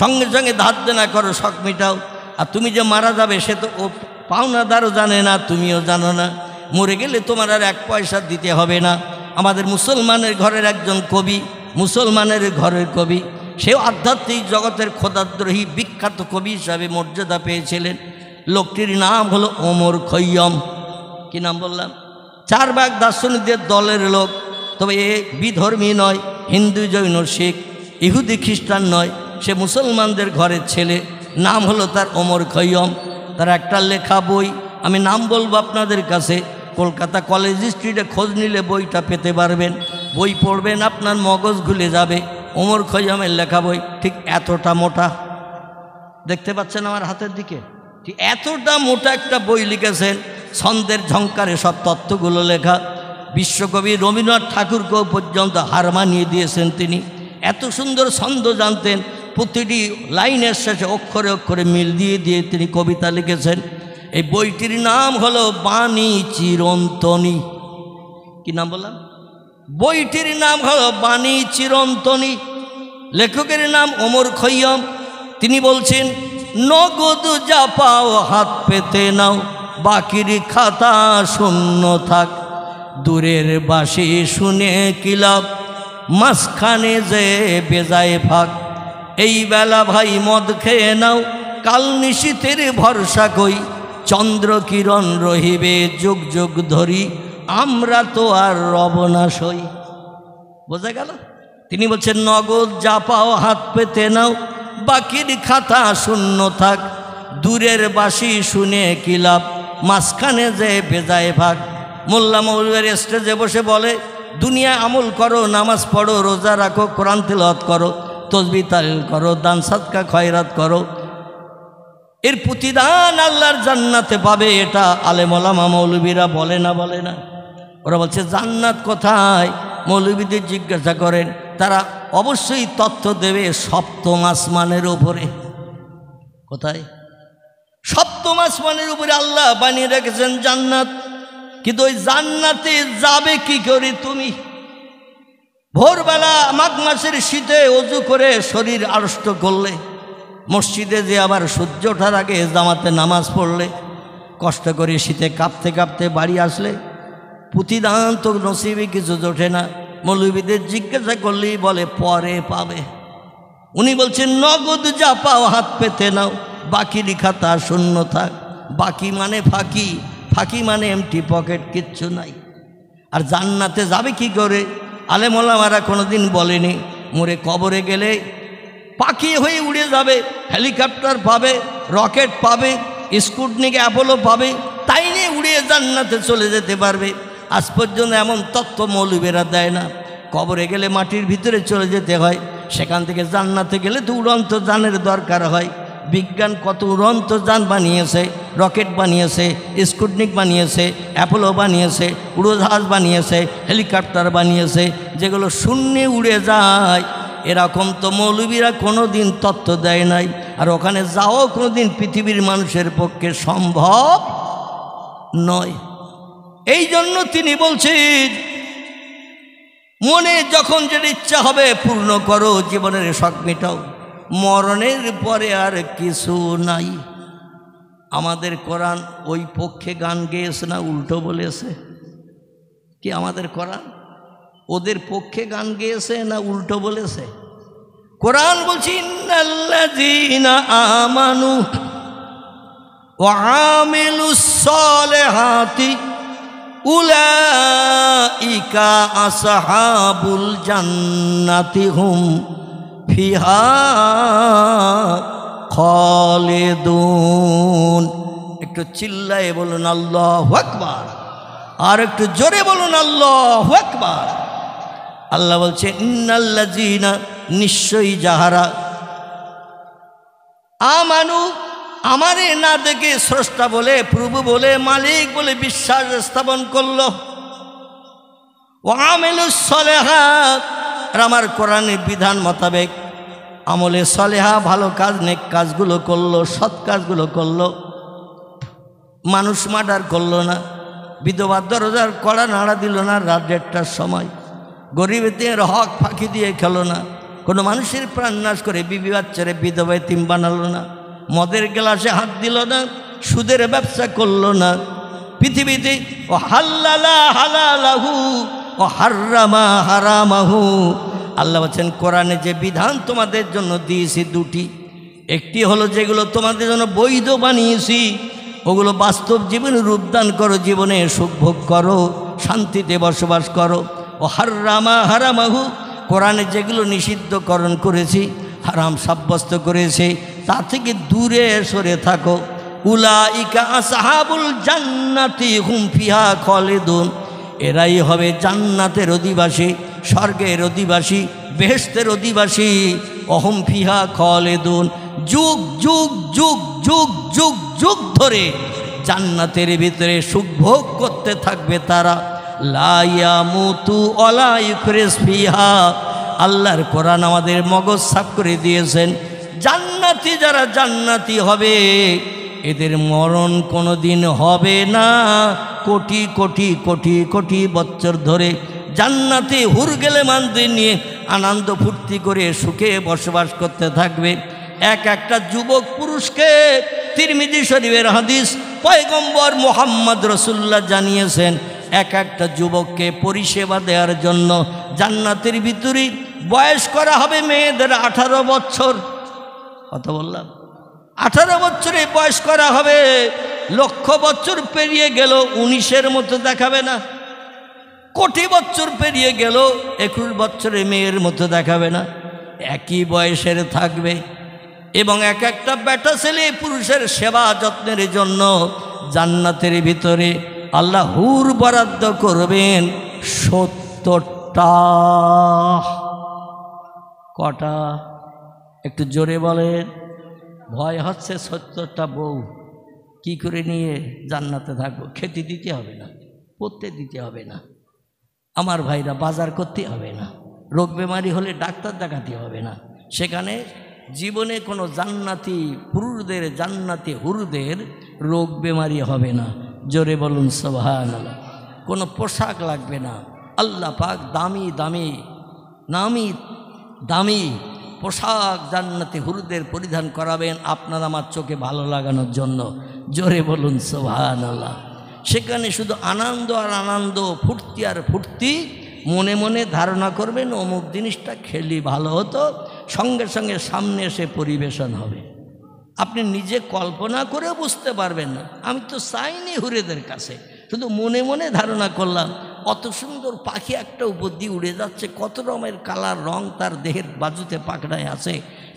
সঙ্গে সঙ্গে ধার দেনা করো, শখ মেটাও। আর তুমি যে মারা যাবে সে তো ও পাওনাদারও জানে না, তুমিও জানো না। মরে গেলে তোমার আর 1 পয়সা দিতে হবে না। আমাদের মুসলমানের ঘরের একজন কবি, মুসলমানের ঘরের কবি, সেও আধ্যাত্মিক জগতের খোদাদ্রোহী বিখ্যাত কবি হিসাবে মর্যাদা পেয়েছিলেন। লোকটির নাম হলো ওমর খৈয়ম। কি নাম বললাম? 4 ভাগ দার্শনিকদের দলের লোক। তবে এ বিধর্মী নয়, হিন্দু, জৈন, শিখ, ইহুদি, খ্রিস্টান নয়, সে মুসলমানদের ঘরের ছেলে। নাম হলো তার ওমর খৈয়ম। তার একটা লেখা বই আমি নাম বলবো আপনাদের কাছে, কলকাতা কলেজ স্ট্রিটে খোঁজ নিলে বইটা পেতে পারবেন। বই পড়বেন আপনার মগজ ঘুলে যাবে। ওমর খৈয়মের লেখা বই ঠিক এতটা মোটা, দেখতে পাচ্ছেন আমার হাতের দিকে, ঠিক এতটা মোটা একটা বই লিখেছেন। ছন্দের ঝংকারে সব তত্ত্বগুলো লেখা। বিশ্বকবি রবীন্দ্রনাথ ঠাকুরকেও পর্যন্ত হার মানিয়ে দিয়েছেন তিনি। এত সুন্দর ছন্দ জানতেন, প্রতিটি লাইনের শেষে অক্ষরে অক্ষরে মিল দিয়ে দিয়ে তিনি কবিতা লিখেছেন। এই বইটির নাম হলো বাণী চিরন্তনী। কি নাম বললাম? বইটির নাম হলো বাণী চিরন্তনী। লেখকের নাম ওমর খৈয়ম। তিনি বলছেন নগদ যা পাও হাত পেতে নাও, বাকির খাতা শূন্য থাক। দূরের বাঁশি শুনে কি লাভ, মাঝখানে যে বেজায় ফাঁক। এই বেলা ভাই মদ খেয়ে নাও, কাল নিশীথের ভরসা কই। চন্দ্র কিরণ রহিবে যুগ যুগ ধরি, আমরা তো আর রব না সই। বোঝা গেল? তিনি বলছেন নগদ যা পাও হাত পেতে নাও, বাকির খাতা শূন্য থাক। দূরের বাঁশি শুনে কি লাভ, মাঝখানে যে বেজায় ভাগ। মোল্লা মৌলভীর স্টেজে বসে বলে দুনিয়া আমল করো, নামাজ পড়ো, রোজা রাখো, কোরআন তিলাওয়াত করো, তসবিহ তাহলিল করো, দান সাদকা খয়রাত করো, এর প্রতিদান আল্লাহর জান্নাতে পাবে। এটা আলেম ওলামা মৌলভীরা বলে না? বলে না? ওরা বলছে জান্নাত কোথায়? মৌলভীদের জিজ্ঞাসা করেন, তারা অবশ্যই তথ্য দেবে সপ্তম আসমানের উপরে। কোথায়? সপ্তম আসমানের উপরে আল্লাহ বানিয়ে রেখেছেন জান্নাত। কিন্তু ওই জান্নাতে যাবে কি করে তুমি? ভোরবেলা মাঘ মাসের শীতে অজু করে শরীর আড়ষ্ট করলে, মসজিদে যে আবার সূর্য ওঠার আগে জামাতে নামাজ পড়লে, কষ্ট করে শীতে কাঁপতে কাঁপতে বাড়ি আসলে, প্রতিদান তো নসিবে কিছু জোটে না। মৌলভীদের জিজ্ঞাসা করলেই বলে পরে পাবে। উনি বলছেন নগদ যা পাও হাত পেতে নাও, বাকির খাতা শূন্য থাক। বাকি মানে ফাঁকি, ফাঁকি মানে এমটি পকেট, কিচ্ছু নাই। আর জান্নাতে যাবে কি করে? আলেম ওলামারা কোনোদিন বলেনি মরে কবরে গেলে পাখি হয়ে উড়ে যাবে, হেলিকপ্টার পাবে, রকেট পাবে, স্পুটনিক অ্যাপোলো পাবে, তাই নিয়ে উড়িয়ে জান্নাতে চলে যেতে পারবে। আজ পর্যন্ত এমন তথ্য মৌলভীরা দেয় না। কবরে গেলে মাটির ভিতরে চলে যেতে হয়, সেখান থেকে জান্নাতে গেলে তো উড়ন্ত যানের দরকার হয়। বিজ্ঞান কত উড়ন্ত যান বানিয়েছে, রকেট বানিয়েছে, স্পুটনিক বানিয়েছে, অ্যাপোলো বানিয়েছে, উড়োজাহাজ বানিয়েছে, হেলিকপ্টার বানিয়েছে, যেগুলো শূন্যে উড়ে যায়। এরকম তো মৌলভীরা কোনো দিন তথ্য দেয় নাই। আর ওখানে যাও কোনো দিন পৃথিবীর মানুষের পক্ষে সম্ভব নয়। এই জন্য তিনি বলছেন মনে যখন যেটা ইচ্ছা হবে পূর্ণ করো, জীবনের শখ মেটাও, মরণের পরে আর কিছু নাই। আমাদের কোরআন ওই পক্ষে গান গেয়েছে না উল্টো বলেছে? কি আমাদের কোরআন ওদের পক্ষে গান গেয়েছে না উল্টো বলেছে? কোরআন বলছে ইন্নাল্লাযীনা আমানু ওয়া আমিলুস সালিহাতি উলাইকা আসহাবুল জান্নাতি হুম ফিহা খালিদুন। একটু চিল্লায়ে বলুন আল্লাহু আকবার, আর একটু জোরে বলুন আল্লাহু আকবার। আল্লাহ বলছে ইন্নাল্লাযীনা, নিশ্চয়ই যাহারা, আমানু, আমারে না দেখে স্রষ্টা বলে, প্রভু বলে, মালিক বলে বিশ্বাস স্থাপন করলো, ওয়া আমিলুস সালিহাত, আর আমার কোরআনের বিধান মোতাবেক আমলে সালেহা, ভালো কাজ, নেক কাজগুলো করলো, সৎ কাজগুলো করলো, মানুষ মার্ডার করলো না, বিধবার দরজার কড়া নাড়া দিল না রাত 1টার সময়, গরিবের হক ফাঁকি দিয়ে খেলো না, কোনো মানুষের প্রাণ নাশ করে বিবি বাচ্চারে বিধবা এতিম বানালো না, মদের গ্লাসে হাত দিল না, সুদের ব্যবসা করলো না। পৃথিবীতে ও হাল্লালা হালালাহু ও হাররামা হারামাহু। আল্লাহ বলছেন কোরআনে যে বিধান তোমাদের জন্য দিয়েছি দুটি, একটি হলো যেগুলো তোমাদের জন্য বৈধ বানিয়েছি ওগুলো বাস্তব জীবনে রূপদান করো, জীবনে সুখ ভোগ করো, শান্তিতে বসবাস করো। ও হাররামা হারামাহু, কোরআনে যেগুলো নিষিদ্ধকরণ করেছি, হারাম সাব্যস্ত করেছে, তা থেকে দূরে সরে থাকো। উলাইকা আসহাবুল জান্নাতি হুম ফিহা খালিদুন, এরাই হবে জান্নাতের অধিবাসী, স্বর্গের অধিবাসী, বেহেশতের অধিবাসী। অহম ফিহা খালিদুন, যুগ যুগ যুগ যুগ যুগ যুগ ধরে জান্নাতের ভিতরে সুখ ভোগ করতে থাকবে তারা। লা ইয়ামুতু ওয়ালা ইউখরিজ ফিহা। আল্লাহর কোরআন আমাদের মগজ সাফ করে দিয়েছেন, জান্নাতি যারা জান্নাতি হবে এদের মরণ কোনো দিন হবে না। কোটি কোটি কোটি কোটি বছর ধরে জান্নাতে হুর গেলে মানদের নিয়ে আনন্দ ফুর্তি করে সুখে বসবাস করতে থাকবে। এক একটা যুবক পুরুষকে। তিরমিজি শরীফের হাদিস, পয়গম্বর মুহাম্মদ রাসূলুল্লাহ জানিয়েছেন এক একটা যুবককে পরিষেবা দেওয়ার জন্য জান্নাতের ভিতরে বয়স করা হবে মেয়েদের 18 বছর। কত বললাম? 18 বছরে বয়স করা হবে। লক্ষ বছর পেরিয়ে গেল 19-এর মতো দেখাবে না। কোটি বছর পেরিয়ে গেল 21 বছরে মেয়ের মতো দেখাবে না। একই বয়সের থাকবে এবং এক একটা বেটা ছেলে পুরুষের সেবা যত্নের জন্য জান্নাতের ভিতরে আল্লাহ হুর বরাদ্দ করবেন 70টা। কটা? একটু জোরে বলেন। ভয় হচ্ছে 70টা বউ কি করে নিয়ে জান্নাতে থাকবো? খেতে দিতে হবে না, পড়তে দিতে হবে না, আমার ভাইরা বাজার করতে হবে না, রোগ বেমারি হলে ডাক্তার দেখাতে হবে না। সেখানে জীবনে কোনো জান্নাতি পুরুষদের, জান্নাতি হুরদের রোগ বেমারি হবে না। জোরে বলুন সুবহানাল্লাহ। কোনো পোশাক লাগবে না। আল্লাহ পাক দামি দামি নামি দামি পোশাক জান্নাতি হুরদের পরিধান করাবেন আপনার আমার চোখে ভালো লাগানোর জন্য। জোরে বলুন সুবহানাল্লাহ। সেখানে শুধু আনন্দ আর আনন্দ, ফুর্তি আর ফুর্তি। মনে মনে ধারণা করবেন অমুক জিনিসটা খেলি ভালো হতো, সঙ্গে সঙ্গে সামনে এসে পরিবেশন হবে। আপনি নিজে কল্পনা করে বুঝতে পারবেন না। আমি তো চাইনি হুরেদের কাছে, শুধু মনে মনে ধারণা করলাম কত সুন্দর পাখি একটা উপর দিয়ে উড়ে যাচ্ছে, কত রকমের কালার রং তার দেহের বাজুতে পাকড়ায় আছে।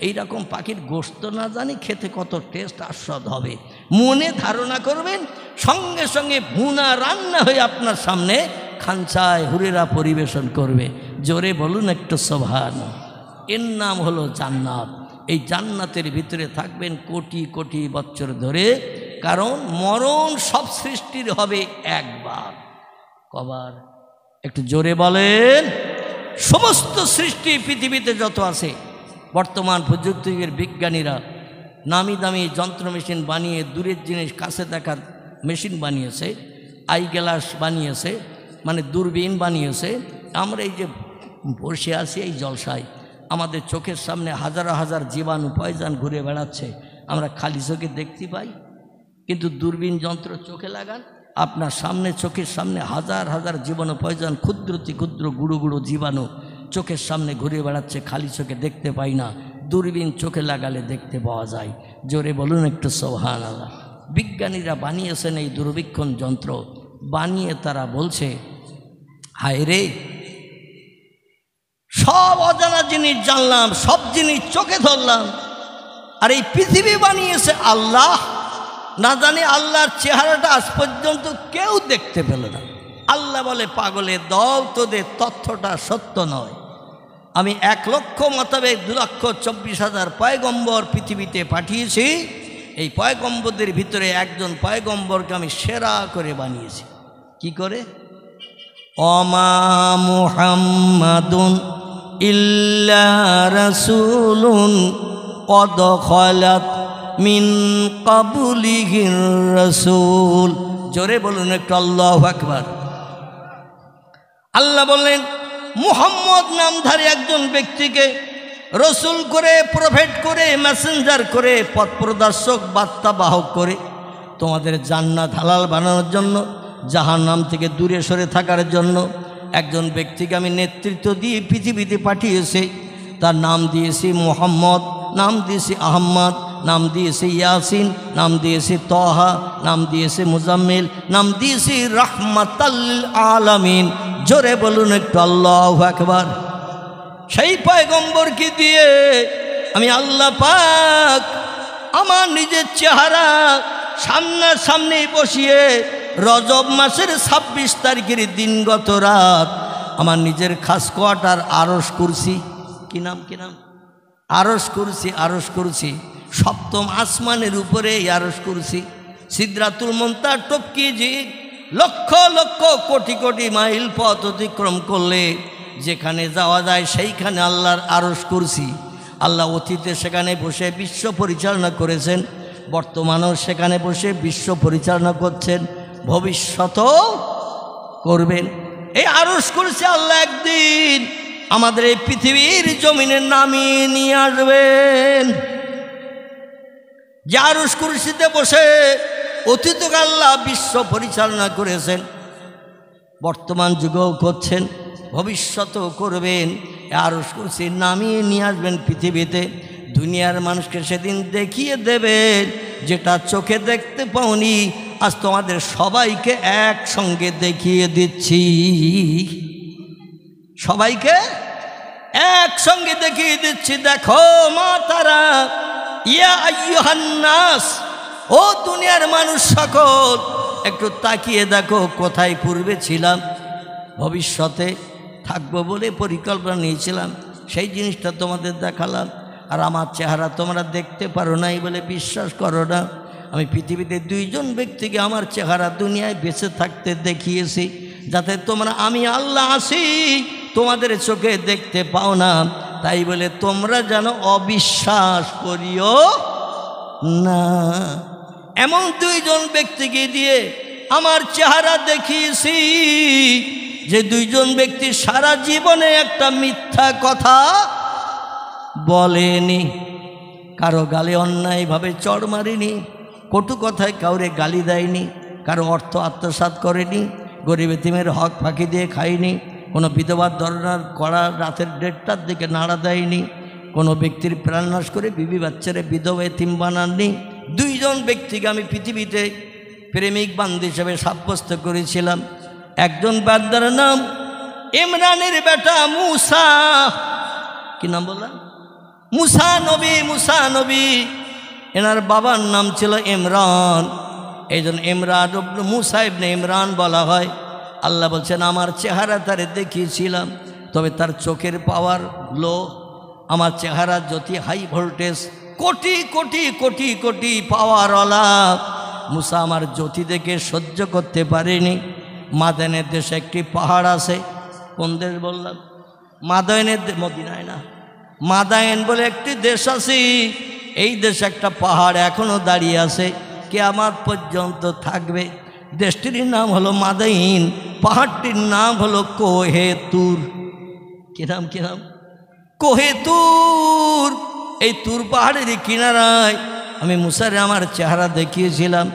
এই রকম পাখির গোশত না জানি খেতে কত টেস্ট আস্বাদ হবে। মনে ধারণা করবেন, সঙ্গে সঙ্গে ভুনা রান্না হয়ে আপনার সামনে খানচায় হুরেরা পরিবেশন করবে। জোরে বলুন একটু সুবহানাল্লাহ। এর নাম হলো জান্নাত। এই জান্নাতের ভিতরে থাকবেন কোটি কোটি বছর ধরে, কারণ মরণ সব সৃষ্টির হবে একবার। কবার? একটু জোরে বলেন। সমস্ত সৃষ্টি পৃথিবীতে যত আছে, বর্তমান প্রযুক্তির বিজ্ঞানীরা নামি দামি যন্ত্র মেশিন বানিয়ে দূরের জিনিস কাছে দেখার মেশিন বানিয়েছে, আই গ্লাস বানিয়েছে, মানে দূরবীন বানিয়েছে। আমরা এই যে বসে আছি এই জলসায়, আমাদের চোখের সামনে হাজার হাজার জীবাণু পয়জন ঘুরে বেড়াচ্ছে, আমরা খালি চোখে দেখতে পাই। কিন্তু দূরবীন যন্ত্র চোখে লাগান, আপনার সামনে চোখের সামনে হাজার হাজার জীবাণু পয়জন, ক্ষুদ্রতি ক্ষুদ্র গুঁড়ো গুঁড়ো জীবাণু চোখের সামনে ঘুরে বেড়াচ্ছে, খালি চোখে দেখতে পাই না, দূরবীন চোখে লাগালে দেখতে পাওয়া যায়। জোরে বলুন একটু সুবহানাল্লাহ। বিজ্ঞানীরা বানিয়েছেন এই দূরবীক্ষণ যন্ত্র, বানিয়ে তারা বলছে হায় রে, সব অজানা জিনিস জানলাম, সব জিনিস চোখে ধরলাম, আর এই পৃথিবী বানিয়েছে আল্লাহ। না জানি আল্লাহর চেহারাটা আজ পর্যন্ত কেউ দেখতে পেল না। আল্লাহ বলে পাগলের দল, তোদের তথ্যটা সত্য নয়। আমি 1 লক্ষ মোতাবেক 2,24,000 পয়গম্বর পৃথিবীতে পাঠিয়েছি। এই পয়গম্বরদের ভিতরে একজন পয়গম্বরকে আমি সেরা করে বানিয়েছি। কি করে? ওমা মুহাম্মাদুন ইল্লা রাসূলুন কদ খালাত মিন কাবলিহির রাসূল। জোরে বলুন একটু আল্লাহু আকবার। আল্লাহ বললেন মুহাম্মদ নামধারী একজন ব্যক্তিকে রসুল করে, প্রফেট করে, মেসেঞ্জার করে, পথ প্রদর্শক, বার্তা বাহক করে তোমাদের জান্নাত হালাল বানানোর জন্য, জাহান্নাম থেকে দূরে সরে থাকার জন্য একজন ব্যক্তিকে আমি নেতৃত্ব দিয়ে পৃথিবীতে পাঠিয়েছি। তার নাম দিয়েছি মুহাম্মদ, নাম দিয়েছি আহম্মদ, নাম দিয়েছি ইয়াসিন, নাম দিয়েছি তহা, নাম দিয়েছি মুজাম্মিল, নাম দিয়েছি রাহমাতাল লিল আলামিন। জোরে বলুন একটু আল্লাহু আকবার। সেই পয়গম্বরকে দিয়ে আমি আল্লাহ পাক আমার নিজের চেহারা সামনাসামনি বসিয়ে রজব মাসের 26 তারিখের দিনগত রাত আমার নিজের খাস কোয়ার্টার আরশ কুরসি, কি নাম আরশ কুরসি, আরশ কুরসি 7ম আসমানের উপরে আরশ কুরসি। সিদরাতুল মুনতাহা টপকিয়ে যে লক্ষ লক্ষ কোটি কোটি মাইল পথ অতিক্রম করলে যেখানে যাওয়া যায় সেইখানে আল্লাহর আরশ কুরসি। আল্লাহ অতীতে সেখানে বসে বিশ্ব পরিচালনা করেছেন, বর্তমানেও সেখানে বসে বিশ্ব পরিচালনা করছেন, ভবিষ্যতেও করবেন। এই আরশ কুরসি আল্লাহ একদিন আমাদের এই পৃথিবীর জমিনে নামিয়ে নিয়ে আসবেন। যে আরশ কুরসিতে বসে অতীতকাল আল্লাহ বিশ্ব পরিচালনা করেছেন, বর্তমান যুগেও করছেন, ভবিষ্যতেও করবেন। আরশ কুরসি নামিয়ে নিয়ে আসবেন পৃথিবীতে। দুনিয়ার মানুষকে সেদিন দেখিয়ে দেবেন যেটা চোখে দেখতে পাওনি, আজ তোমাদের সবাইকে একসঙ্গে দেখিয়ে দিচ্ছি। সবাইকে একসঙ্গে দেখিয়ে দিচ্ছি। দেখো মা তারা, ইয়া আইয়ুহান নাস, ও দুনিয়ার মানুষ সকল, একটু তাকিয়ে দেখো কোথায় পূর্বে ছিলাম, ভবিষ্যতে থাকবো বলে পরিকল্পনা নিয়েছিলাম, সেই জিনিসটা তোমাদের দেখালাম। আর আমার চেহারা তোমরা দেখতে পারো নাই বলে বিশ্বাস করো না। আমি পৃথিবীতে দুইজন ব্যক্তিকে আমার চেহারা দুনিয়ায় বেঁচে থাকতে দেখিয়েছি, যাতে তোমরা আমি আল্লাহ আছি তোমাদের চোখে দেখতে পাও না, তাই বলে তোমরা যেন অবিশ্বাস করিও না। এমন দুইজন ব্যক্তিকে দিয়ে আমার চেহারা দেখিয়েছি যে দুইজন ব্যক্তি সারা জীবনে একটা মিথ্যা কথা বলেনি, কারো গালে অন্যায়ভাবে চড় মারেনি, কটু কথায় কাউরে গালি দেয়নি, কারো অর্থ আত্মসাৎ করেনি, গরিব এতিমের হক ফাঁকি দিয়ে খায়নি, কোনো বিধবার ধরনার কড়া রাতের 1:30টার দিকে নাড়া দেয়নি, কোনো ব্যক্তির প্রাণনাশ করে বিবি বাচ্চারে বিধবা এতিম বানাননি। দুইজন ব্যক্তিকে আমি পৃথিবীতে প্রেমিক বান্ধব হিসেবে সাব্যস্ত করেছিলাম। একজন বান্দার নাম ইমরানের বেটা মুসা, কি নাম বললাম? মুসা নবী। মুসা নবী, এনার বাবার নাম ছিল ইমরান, এই জন্য ইমরান মুসা ইবনে ইমরান বলা হয়। আল্লাহ বলছেন আমার চেহারা তারে দেখিয়েছিলাম, তবে তার চোখের পাওয়ার লো, আমার চেহারা জ্যোতি হাই ভোল্টেজ, কোটি কোটি কোটি কোটি পাওয়ারওয়ালা। মুসা আমার জ্যোতি দেখে সহ্য করতে পারেনি। মাদায়েনের দেশে একটি পাহাড় আছে, কোন দেশ বললাম? মাদায়েনের, মদিনায় না, মাদায়েন বলে একটি দেশ আছে। এই দেশে একটা পাহাড় এখনও দাঁড়িয়ে আছে, কিয়ামত পর্যন্ত থাকবে। দেশটির নাম হলো মাদাইন, পাহাড়টির নাম হলো কোহেতুর। কি নাম? কি নাম? কোহেতুর। এই তুর পাহাড়ের কিনারায় আমি মুসারে আমার চেহারা দেখিয়েছিলাম।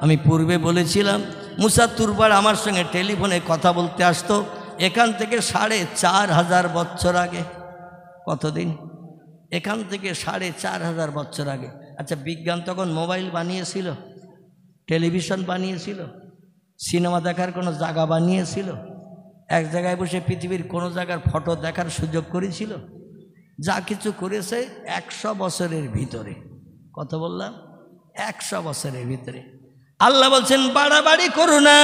আমি পূর্বে বলেছিলাম মুসা তুরপাড় আমার সঙ্গে টেলিফোনে কথা বলতে আসতো এখান থেকে 4,500 বছর আগে। কতদিন? এখান থেকে 4,500 বছর আগে। আচ্ছা, বিজ্ঞান তখন মোবাইল বানিয়েছিল, টেলিভিশন বানিয়েছিল, সিনেমা দেখার কোনো জায়গা বানিয়েছিল, এক জায়গায় বসে পৃথিবীর কোনো জায়গার ফটো দেখার সুযোগ করেছিল? যা কিছু করেছে 100 বছরের ভিতরে। কত বললাম? 100 বছরের ভিতরে। আল্লাহ বলছেন বাড়াবাড়ি করো না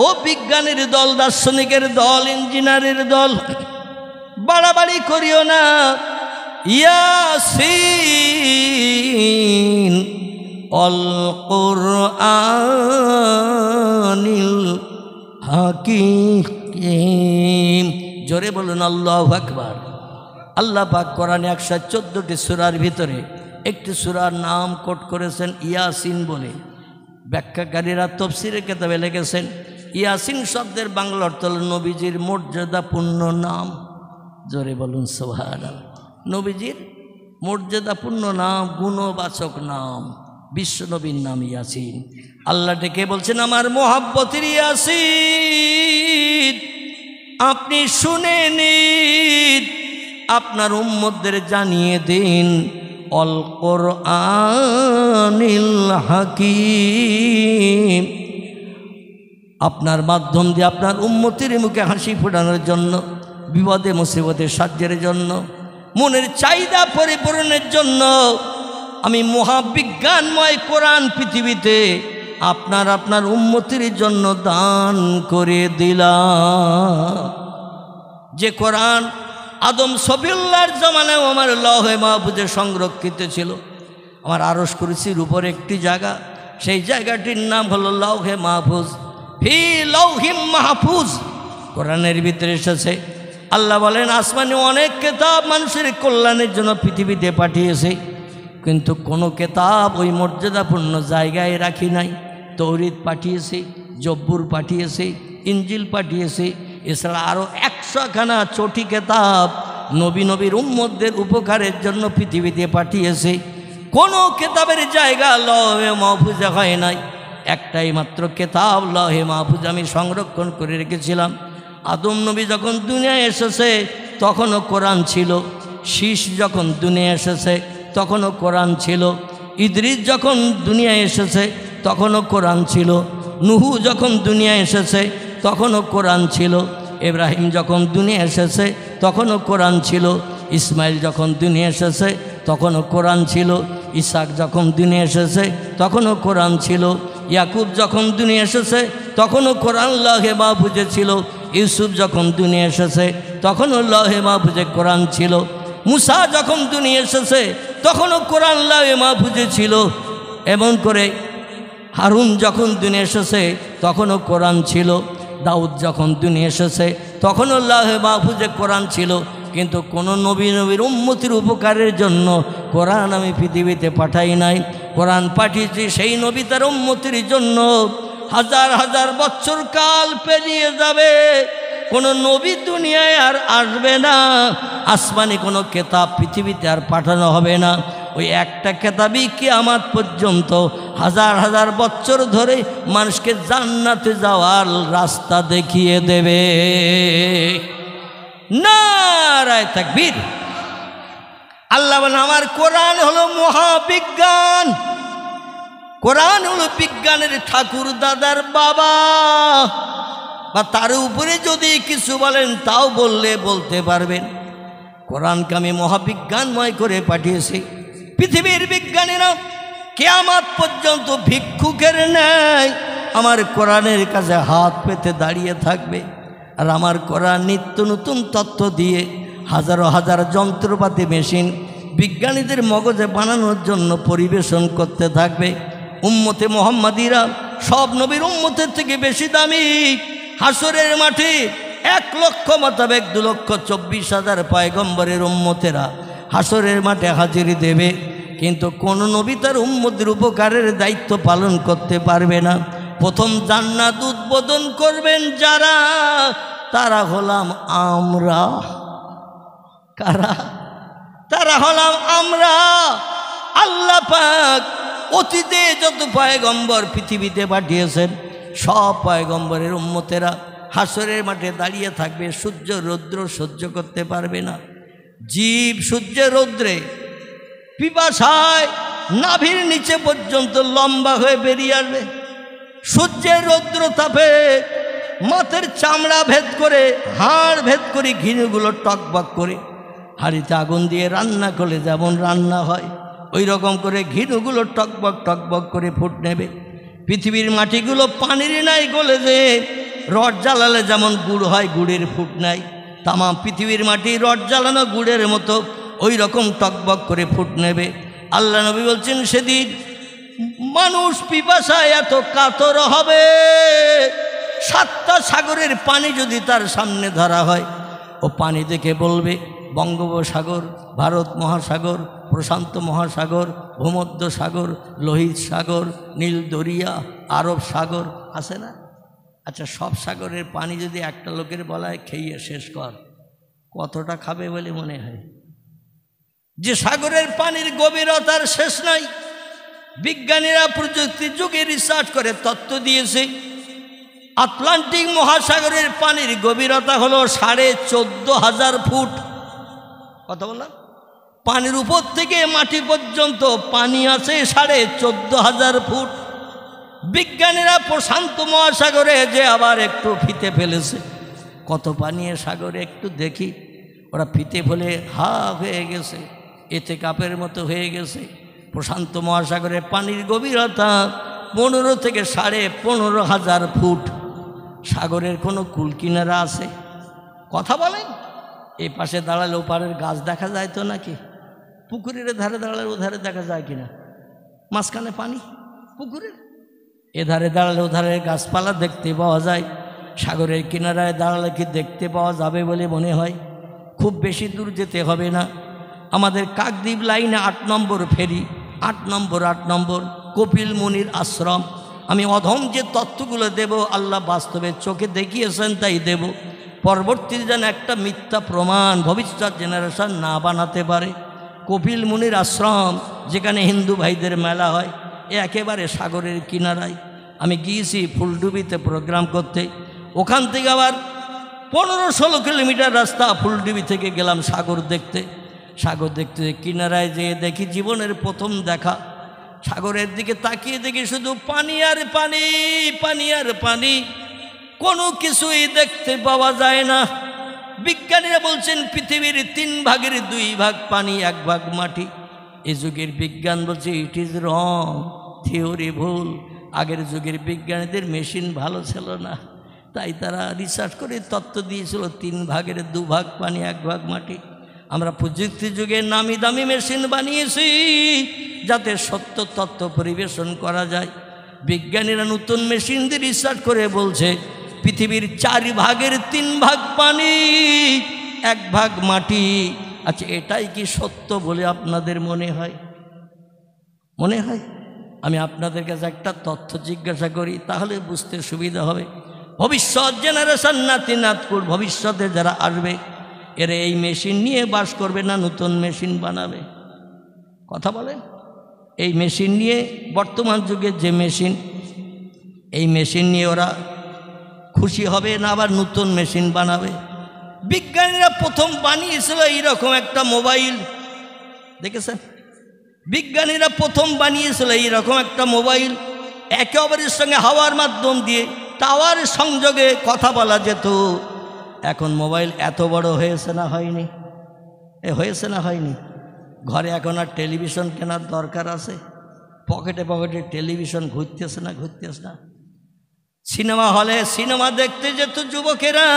ও বিজ্ঞানের দল, দার্শনিকের দল, ইঞ্জিনিয়ারের দল, বাড়াবাড়ি করিও না। ইয়াসিন অল কুরআনিল হাকিম। জোরে বলুন আল্লাহু আকবার। আল্লাহ পাক কোরআনে 114টি সূরার ভিতরে একটি সূরার নাম কোট করেছেন ইয়াসিন বলে। ব্যাখ্যাকারীরা তাফসীরের কিতাবে লিখেছেন ইয়াসিন শব্দের বাংলা অর্থ হল নবীজির মর্যাদাপূর্ণ নাম। জোরে বলুন সুবহানাল্লাহ। নবীজির মর্যাদাপূর্ণ নাম, গুণবাচক নাম, বিশ্বনবীর নাম ইয়াসিন। আল্লাহ ডেকে বলছেন আমার মোহাব্বতের ইয়াসিন, আপনি শুনে নিন, আপনার উম্মতদের জানিয়ে দিন অল কুরআনিল হাকিম। আপনার মাধ্যম দিয়ে আপনার উম্মতের মুখে হাসি ফোটানোর জন্য, বিপদে মুসিবতে সাহায্যের জন্য, মনের চাহিদা পরিপূরণের জন্য আমি মহাবিজ্ঞানময় কোরআন পৃথিবীতে আপনার উম্মতের জন্য দান করে দিলাম। যে কোরআন আদম সফিউল্লাহর জামানায় আমার লৌহে মাহফুজে সংরক্ষিত ছিল। আমার আরশ কুরসির উপরে একটি জায়গা, সেই জায়গাটির নাম হলো লৌহে মাহফুজ। ফি লৌহিম মাহফুজ কোরআনের ভিতরে এসেছে। আল্লাহ বলেন আসমানে অনেক কিতাব মানুষের কল্যাণের জন্য পৃথিবীতে পাঠিয়েছে, কিন্তু কোনো কিতাব ওই মর্যাদাপূর্ণ জায়গায় রাখি নাই। তৌরিত পাঠিয়েছে, জব্বুর পাঠিয়েছে, ইঞ্জিল পাঠিয়েছে, এছাড়া আরও 100খানা চটি কিতাব নবীর উম্মতদের উপকারের জন্য পৃথিবীতে পাঠিয়েছে। কোনো কেতাবের জায়গা লৌহে মাহফুজে হয় নাই। একটাই মাত্র কেতাব লৌহে মাহফুজ আমি সংরক্ষণ করে রেখেছিলাম। আদম নবী যখন দুনিয়ায় এসেছে তখনও কোরআন ছিল, শীষ যখন দুনিয়া এসেছে তখনও কোরআন ছিল, ইদ্রিস যখন দুনিয়ায় এসেছে তখনও কোরআন ছিল, নুহু যখন দুনিয়া এসেছে তখনও কোরআন ছিল, ইব্রাহিম যখন দুনিয়া এসেছে তখনও কোরআন ছিল, ইসমাইল যখন দুনিয়া এসেছে তখনও কোরআন ছিল, ইসাক যখন দুনিয়া এসেছে তখনও কোরআন ছিল, ইয়াকুব যখন দুনিয়া এসেছে তখনও কোরআন লৌহে মাহফুজে ছিল, ইউসুফ যখন দুনিয়া এসেছে তখনও লৌহে মাহফুজে কোরআন ছিল, মুসা যখন দুনিয়া এসেছে তখনও কোরআন লৌহে মাহফুজে ছিল, এমন করে হারুন যখন দুনিয়া এসেছে তখনও কোরআন ছিল, দাউদ যখন দুনিয়া এসেছে তখনও লৌহে মাহফুজে কোরআন ছিল। কিন্তু কোনো নবীর উম্মতির উপকারের জন্য কোরআন আমি পৃথিবীতে পাঠাই নাই। কোরআন পাঠিয়েছি সেই নবী তার উম্মতির জন্য। হাজার হাজার বছর কাল পেরিয়ে যাবে, কোনো নবী দুনিয়ায় আর আসবে না, আসমানি কোনো কেতাব পৃথিবীতে আর পাঠানো হবে না। ওই একটা কেতাবই কিয়ামত পর্যন্ত হাজার হাজার বছর ধরে মানুষকে জান্নাতে যাওয়ার রাস্তা দেখিয়ে দেবে। নারায়ে তাকবীর। আল্লাহ বলেন আমার কোরআন হলো মহাবিজ্ঞান, কোরআন হলো বিজ্ঞানের ঠাকুর দাদার বাবা, বা তার উপরে যদি কিছু বলেন তাও বলতে পারবেন। কোরআনকে আমি মহাবিজ্ঞানময় করে পাঠিয়েছি। পৃথিবীর বিজ্ঞানীরা কিয়ামত পর্যন্ত ভিক্ষুকের ন্যায় আমার কোরআনের কাছে হাত পেতে দাঁড়িয়ে থাকবে, আর আমার কোরআন নিত্য নতুন তথ্য দিয়ে হাজারো হাজার যন্ত্রপাতি মেশিন বিজ্ঞানীদের মগজে বানানোর জন্য পরিবেশন করতে থাকবে। উম্মতে মুহাম্মাদিরা সব নবীর উম্মতের থেকে বেশি দামি। হাসরের মাঠে 1 লক্ষ মোতাবেক 2,24,000 পয়গম্বরের উম্মতেরা হাসরের মাঠে হাজিরি দেবে, কিন্তু কোন নবী তার উম্মতের উপকারের দায়িত্ব পালন করতে পারবে না। প্রথম জান্নাত উদ্বোধন করবেন যারা, তারা হলাম আমরা। কারা? তারা হলাম আমরা। আল্লাহ পাক অতীতে যত পয়গম্বর পৃথিবীতে পাঠিয়েছেন সব পয়গম্বরের উম্মতেরা হাসরের মাঠে দাঁড়িয়ে থাকবে, সূর্য রৌদ্র সহ্য করতে পারবে না। জীব সূর্যের রৌদ্রে পিপাসায় নাভির নিচে পর্যন্ত লম্বা হয়ে বেরিয়ে আসবে। সূর্যের রৌদ্র তাপে মাথার চামড়া ভেদ করে, হাড় ভেদ করে ঘিনুগুলো টকবক করে, হাঁড়িতে আগুন দিয়ে রান্না করলে যেমন রান্না হয় ওই রকম করে ঘিনুগুলো টকবক টকবক করে ফুট নেবে। পৃথিবীর মাটিগুলো পানির নাই গলে যে রড জ্বালালে যেমন গুড় হয়, গুড়ের ফুট নাই, তামাম পৃথিবীর মাটি রড জ্বালানো গুড়ের মতো ওই রকম টকবক করে ফুট নেবে। আল্লাহ নবী বলছেন সেদিন মানুষ পিপাসায় এত কাতর হবে, 7টা সাগরের পানি যদি তার সামনে ধরা হয় ও পানি দেখে বলবে বঙ্গোপসাগর, ভারত মহাসাগর, প্রশান্ত মহাসাগর, ভূমধ্য সাগর, লোহিত সাগর, নীল দরিয়া, আরব সাগর আছে না? আচ্ছা, সব সাগরের পানি যদি একটা লোকের বলায় খেয়ে শেষ কর, কতটা খাবে বলে মনে হয়? যে সাগরের পানির গভীরতার শেষ নাই। বিজ্ঞানীরা প্রযুক্তি যুগে রিসার্চ করে তথ্য দিয়েছে আটলান্টিক মহাসাগরের পানির গভীরতা হলো 14,500 ফুট। কত বললাম? পানির উপর থেকে মাটি পর্যন্ত পানি আছে 14,500 ফুট। বিজ্ঞানীরা প্রশান্ত মহাসাগরে যে আবার একটু ফিতে ফেলেছে, কত পানি সাগরে একটু দেখি, ওরা ফিতে ফেলে হা হয়ে গেছে, এতে কাপের মতো হয়ে গেছে। প্রশান্ত মহাসাগরের পানির গভীরতা 15 থেকে 15,500 ফুট। সাগরের কোনো কুল কিনারা আছে? কথা বলেন। এই পাশে দাঁড়ালে ওপারের গাছ দেখা যায় তো নাকি? পুকুরের ধারে দাঁড়ালে ওধারে দেখা যায় কিনা? মাঝখানে পানি পুকুরের, এধারে দাঁড়ালে ওধারের গাছপালা দেখতে পাওয়া যায়। সাগরের কিনারায় দাঁড়ালে কি দেখতে পাওয়া যাবে বলে মনে হয়? খুব বেশি দূর যেতে হবে না। আমাদের কাকদ্বীপ লাইনে 8 নম্বর ফেরি, 8 নম্বর কপিল মুনির আশ্রম। আমি অধম যে তথ্যগুলো দেব আল্লাহ বাস্তবে চোখে দেখিয়েছেন তাই দেব। পরবর্তীতে যেন একটা মিথ্যা প্রমাণ ভবিষ্যৎ জেনারেশন না বানাতে পারে। কপিল মুনির আশ্রম, যেখানে হিন্দু ভাইদের মেলা হয়, একেবারে সাগরের কিনারায়। আমি গিয়েছি ফুলডুবিতে প্রোগ্রাম করতে। ওখান থেকে আবার 15-16 কিলোমিটার রাস্তা ফুলডুবি থেকে গেলাম সাগর দেখতে। সাগর দেখতে কিনারায় যেয়ে দেখি জীবনের প্রথম দেখা। সাগরের দিকে তাকিয়ে দেখি শুধু পানি আর পানি, পানি আর পানি, কোনো কিছুই দেখতে পাওয়া যায় না। বিজ্ঞানীরা বলছেন পৃথিবীর 3 ভাগের 2 ভাগ পানি, 1 ভাগ মাটি। এই যুগের বিজ্ঞান বলছে ইট ইজ রং, থিওরি ভুল। আগের যুগের বিজ্ঞানীদের মেশিন ভালো ছিল না, তাই তারা রিসার্চ করে তত্ত্ব দিয়েছিল 3 ভাগের 2 ভাগ পানি, 1 ভাগ মাটি। আমরা প্রযুক্তি যুগে নামি দামি মেশিন বানিয়েছি যাতে সত্য তত্ত্ব পরিবেশন করা যায়। বিজ্ঞানীরা নতুন মেশিন দিয়ে রিসার্চ করে বলছে পৃথিবীর 4 ভাগের 3 ভাগ পানি, 1 ভাগ মাটি। আচ্ছা, এটাই কি সত্য বলে আপনাদের মনে হয়? মনে হয়? আমি আপনাদের কাছে একটা তথ্য জিজ্ঞাসা করি, তাহলে বুঝতে সুবিধা হবে। ভবিষ্যৎ জেনারেশন, নাতি নাতকুর, ভবিষ্যতে যারা আসবে, এরা এই মেশিন নিয়ে বাস করবে না নতুন মেশিন বানাবে? কথা বলেন। এই মেশিন নিয়ে, বর্তমান যুগের যে মেশিন, এই মেশিন নিয়ে ওরা খুশি হবে না আবার নতুন মেশিন বানাবে? বিজ্ঞানীরা প্রথম বানিয়েছিল এইরকম একটা মোবাইল, দেখেছেন? বিজ্ঞানীরা প্রথম বানিয়েছিল এইরকম একটা মোবাইল, একে অপরের সঙ্গে হাওয়ার মাধ্যম দিয়ে টাওয়ার সংযোগে কথা বলা যেত। এখন মোবাইল এত বড় হয়েছে না হয়নি? হয়েছে না হয়নি? ঘরে এখন আর টেলিভিশন কেনার দরকার আছে? পকেটে পকেটে টেলিভিশন ঘুরতেছে না? ঘুরতেছে না? সিনেমা হলে সিনেমা দেখতে যেত যুবকেরা,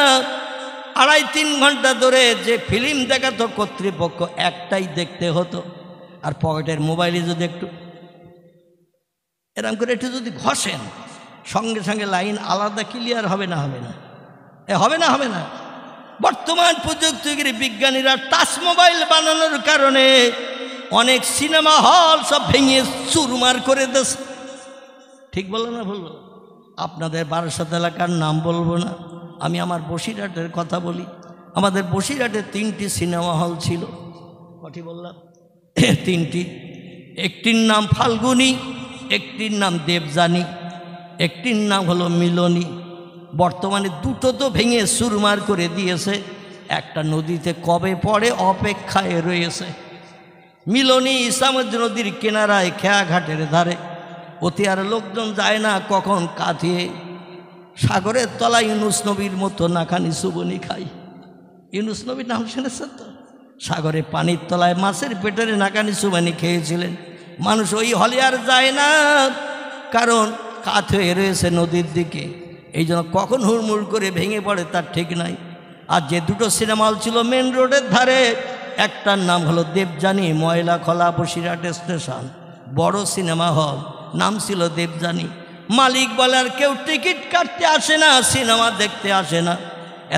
2.5-3 ঘন্টা ধরে যে ফিল্ম দেখাতো কর্তৃপক্ষ, একটাই দেখতে হতো। আর পকেটের মোবাইলে যদি একটু এরকম করে একটু যদি ঘষেন, সঙ্গে সঙ্গে লাইন আলাদা ক্লিয়ার হবে না? হবে না? হবে না? হবে না? বর্তমান প্রযুক্তির বিজ্ঞানীরা টাচ মোবাইল বানানোর কারণে অনেক সিনেমা হল সব ভেঙে চুরমার করে দিয়েছে। ঠিক বললো না ভুল? আপনাদের বারাসাত এলাকার নাম বলবো না, আমি আমার বসিরহাটের কথা বলি। আমাদের বসিরহাটে 3টি সিনেমা হল ছিল। কটি বললাম? 3টি। একটির নাম ফাল্গুনী, একটির নাম দেবযানী, একটির নাম হলো মিলনী। বর্তমানে 2টো তো ভেঙে চুরমার করে দিয়েছে, একটা নদীতে কবে পড়ে অপেক্ষায় রয়েছে। মিলনী ইসামত নদীর কিনারায়, খেয়াঘাটের ধারে, অতি আর লোকজন যায় না, কখন কাঁধিয়ে সাগরের তলায় ইউনুস নবীর মতো নাখানি সুবনি খাই। ইউনুস নবীর নাম শুনেছেন তো? সাগরে পানির তলায় মাছের পেটের নাকানি সুবানি খেয়েছিলেন। মানুষ ওই হলে আর যায় না, কারণ কাত হয়ে রয়েছে নদীর দিকে। এই জন্য কখন হুড়মুড় করে ভেঙে পড়ে তার ঠিক নাই। আর যে 2টো সিনেমা হল ছিল মেন রোডের ধারে, একটার নাম হলো দেবযানী, ময়লাখলা বসিরহাট স্টেশন, বড় সিনেমা হল, নাম ছিল দেবযানী। মালিক বলে আর কেউ টিকিট কাটতে আসে না, সিনেমা দেখতে আসে না।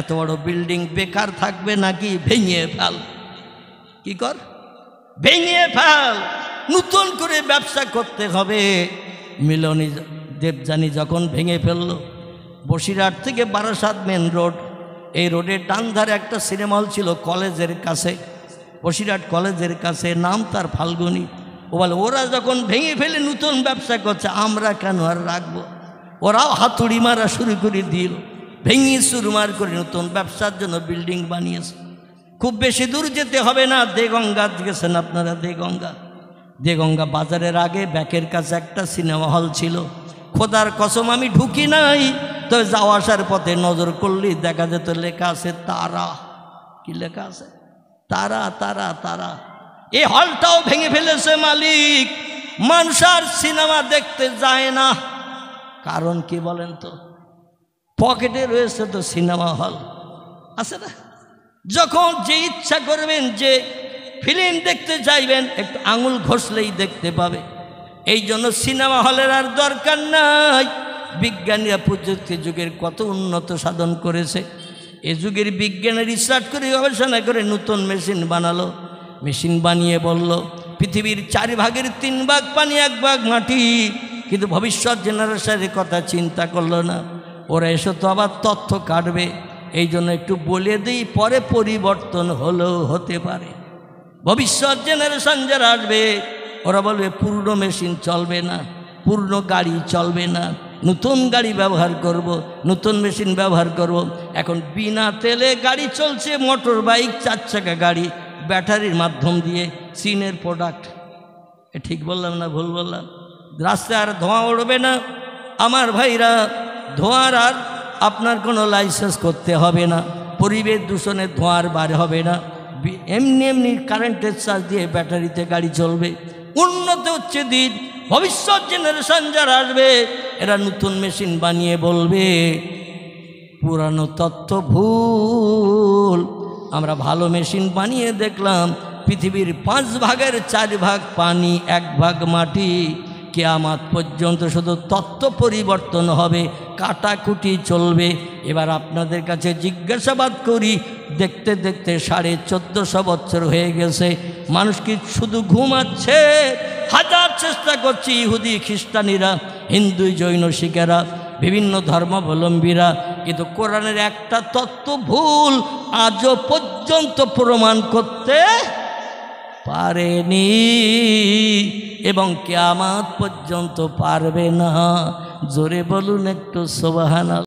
এত বড় বিল্ডিং বেকার থাকবে নাকি? ভেঙে ফেল। কি কর? ভেঙে ফেল, নতুন করে ব্যবসা করতে হবে। মিলনী দেবযানী যখন ভেঙে ফেললো, বসিরহাট থেকে বারাসাত মেন রোড, এই রোডের ডান ধারে একটা সিনেমা হল ছিল কলেজের কাছে, বসিরহাট কলেজের কাছে, নাম তার ফাল্গুনী। ও বলে ওরা যখন ভেঙে ফেলে নতুন ব্যবসা করছে, আমরা কেন আর রাখবো? ওরাও হাতুড়ি মারা শুরু করে দিল, ভেঙে চুরমার করে নতুন ব্যবসার জন্য বিল্ডিং বানিয়েছে। খুব বেশি দূর যেতে হবে না, দেগঙ্গা গেছেন আপনারা? দেগঙ্গা বাজারের আগে ব্যাকের কাছে একটা সিনেমা হল ছিল। খোদার কসম আমি ঢুকি নাই, তো যাওয়া আসার পথে নজর করলেই দেখা যেত লেখা আছে তারা। কি লেখা আছে? তারা, তারা, তারা। এই হলটাও ভেঙে ফেলেছে মালিক। মানুষ আর সিনেমা দেখতে যায় না। কারণ কি বলেন তো? পকেটে রয়েছে তো সিনেমা হল, আছে না? যখন যে ইচ্ছা করবেন, যে ফিল্ম দেখতে চাইবেন, একটু আঙুল ঘষলেই দেখতে পাবে। এই জন্য সিনেমা হলের আর দরকার নাই। বিজ্ঞানীরা প্রযুক্তি যুগের কত উন্নত সাধন করেছে। এ যুগের বিজ্ঞানের রিসার্চ করে গবেষণা করে নতুন মেশিন বানালো। মেশিন বানিয়ে বলল পৃথিবীর 4 ভাগের 3 ভাগ পানি, 1 ভাগ মাটি। কিন্তু ভবিষ্যৎ জেনারেশনের কথা চিন্তা করলো না। ওরা এসে তো আবার তথ্য কাটবে, এই জন্য একটু বলে দিই, পরে পরিবর্তন হলেও হতে পারে। ভবিষ্যৎ জেনারেশন যারা আসবে ওরা বলবে পূর্ণ মেশিন চলবে না, পূর্ণ গাড়ি চলবে না, নতুন গাড়ি ব্যবহার করব, নতুন মেশিন ব্যবহার করব। এখন বিনা তেলে গাড়ি চলছে, মোটর বাইক, 4 চাকা গাড়ি ব্যাটারির মাধ্যম দিয়ে, চীনের প্রোডাক্ট। ঠিক বললাম না ভুল বললাম? রাস্তায় আর ধোঁয়া উড়বে না আমার ভাইরা, ধোঁয়ার আর আপনার কোনো লাইসেন্স করতে হবে না, পরিবেশ দূষণের ধোঁয়ার বার হবে না, এমনি এমনি কারেন্টের চার্জ দিয়ে ব্যাটারিতে গাড়ি চলবে। উন্নত হচ্ছে দিন। ভবিষ্যৎ জেনারেশন যারা আসবে এরা নতুন মেশিন বানিয়ে বলবে পুরানো তত্ত্ব ভুল, আমরা ভালো মেশিন বানিয়ে দেখলাম পৃথিবীর 5 ভাগের 4 ভাগ পানি, 1 ভাগ মাটি। কিয়ামত পর্যন্ত শুধু তত্ত্ব পরিবর্তন হবে, কাটাকুটি চলবে। এবার আপনাদের কাছে জিজ্ঞাসাবাদ করি, দেখতে দেখতে 1450 বছর হয়ে গেছে, মানুষ কি শুধু ঘুমাচ্ছে? হাজার চেষ্টা করছে ইহুদি খ্রিস্টানিরা, হিন্দু জৈন শিখেরা, বিভিন্ন ধর্মাবলম্বীরা, কিন্তু কোরআনের একটা তত্ত্ব ভুল আজও পর্যন্ত প্রমাণ করতে পারেনি এবং কিয়ামত পর্যন্ত পারবে না। জোরে বলুন একটু সুবহানাল্লাহ।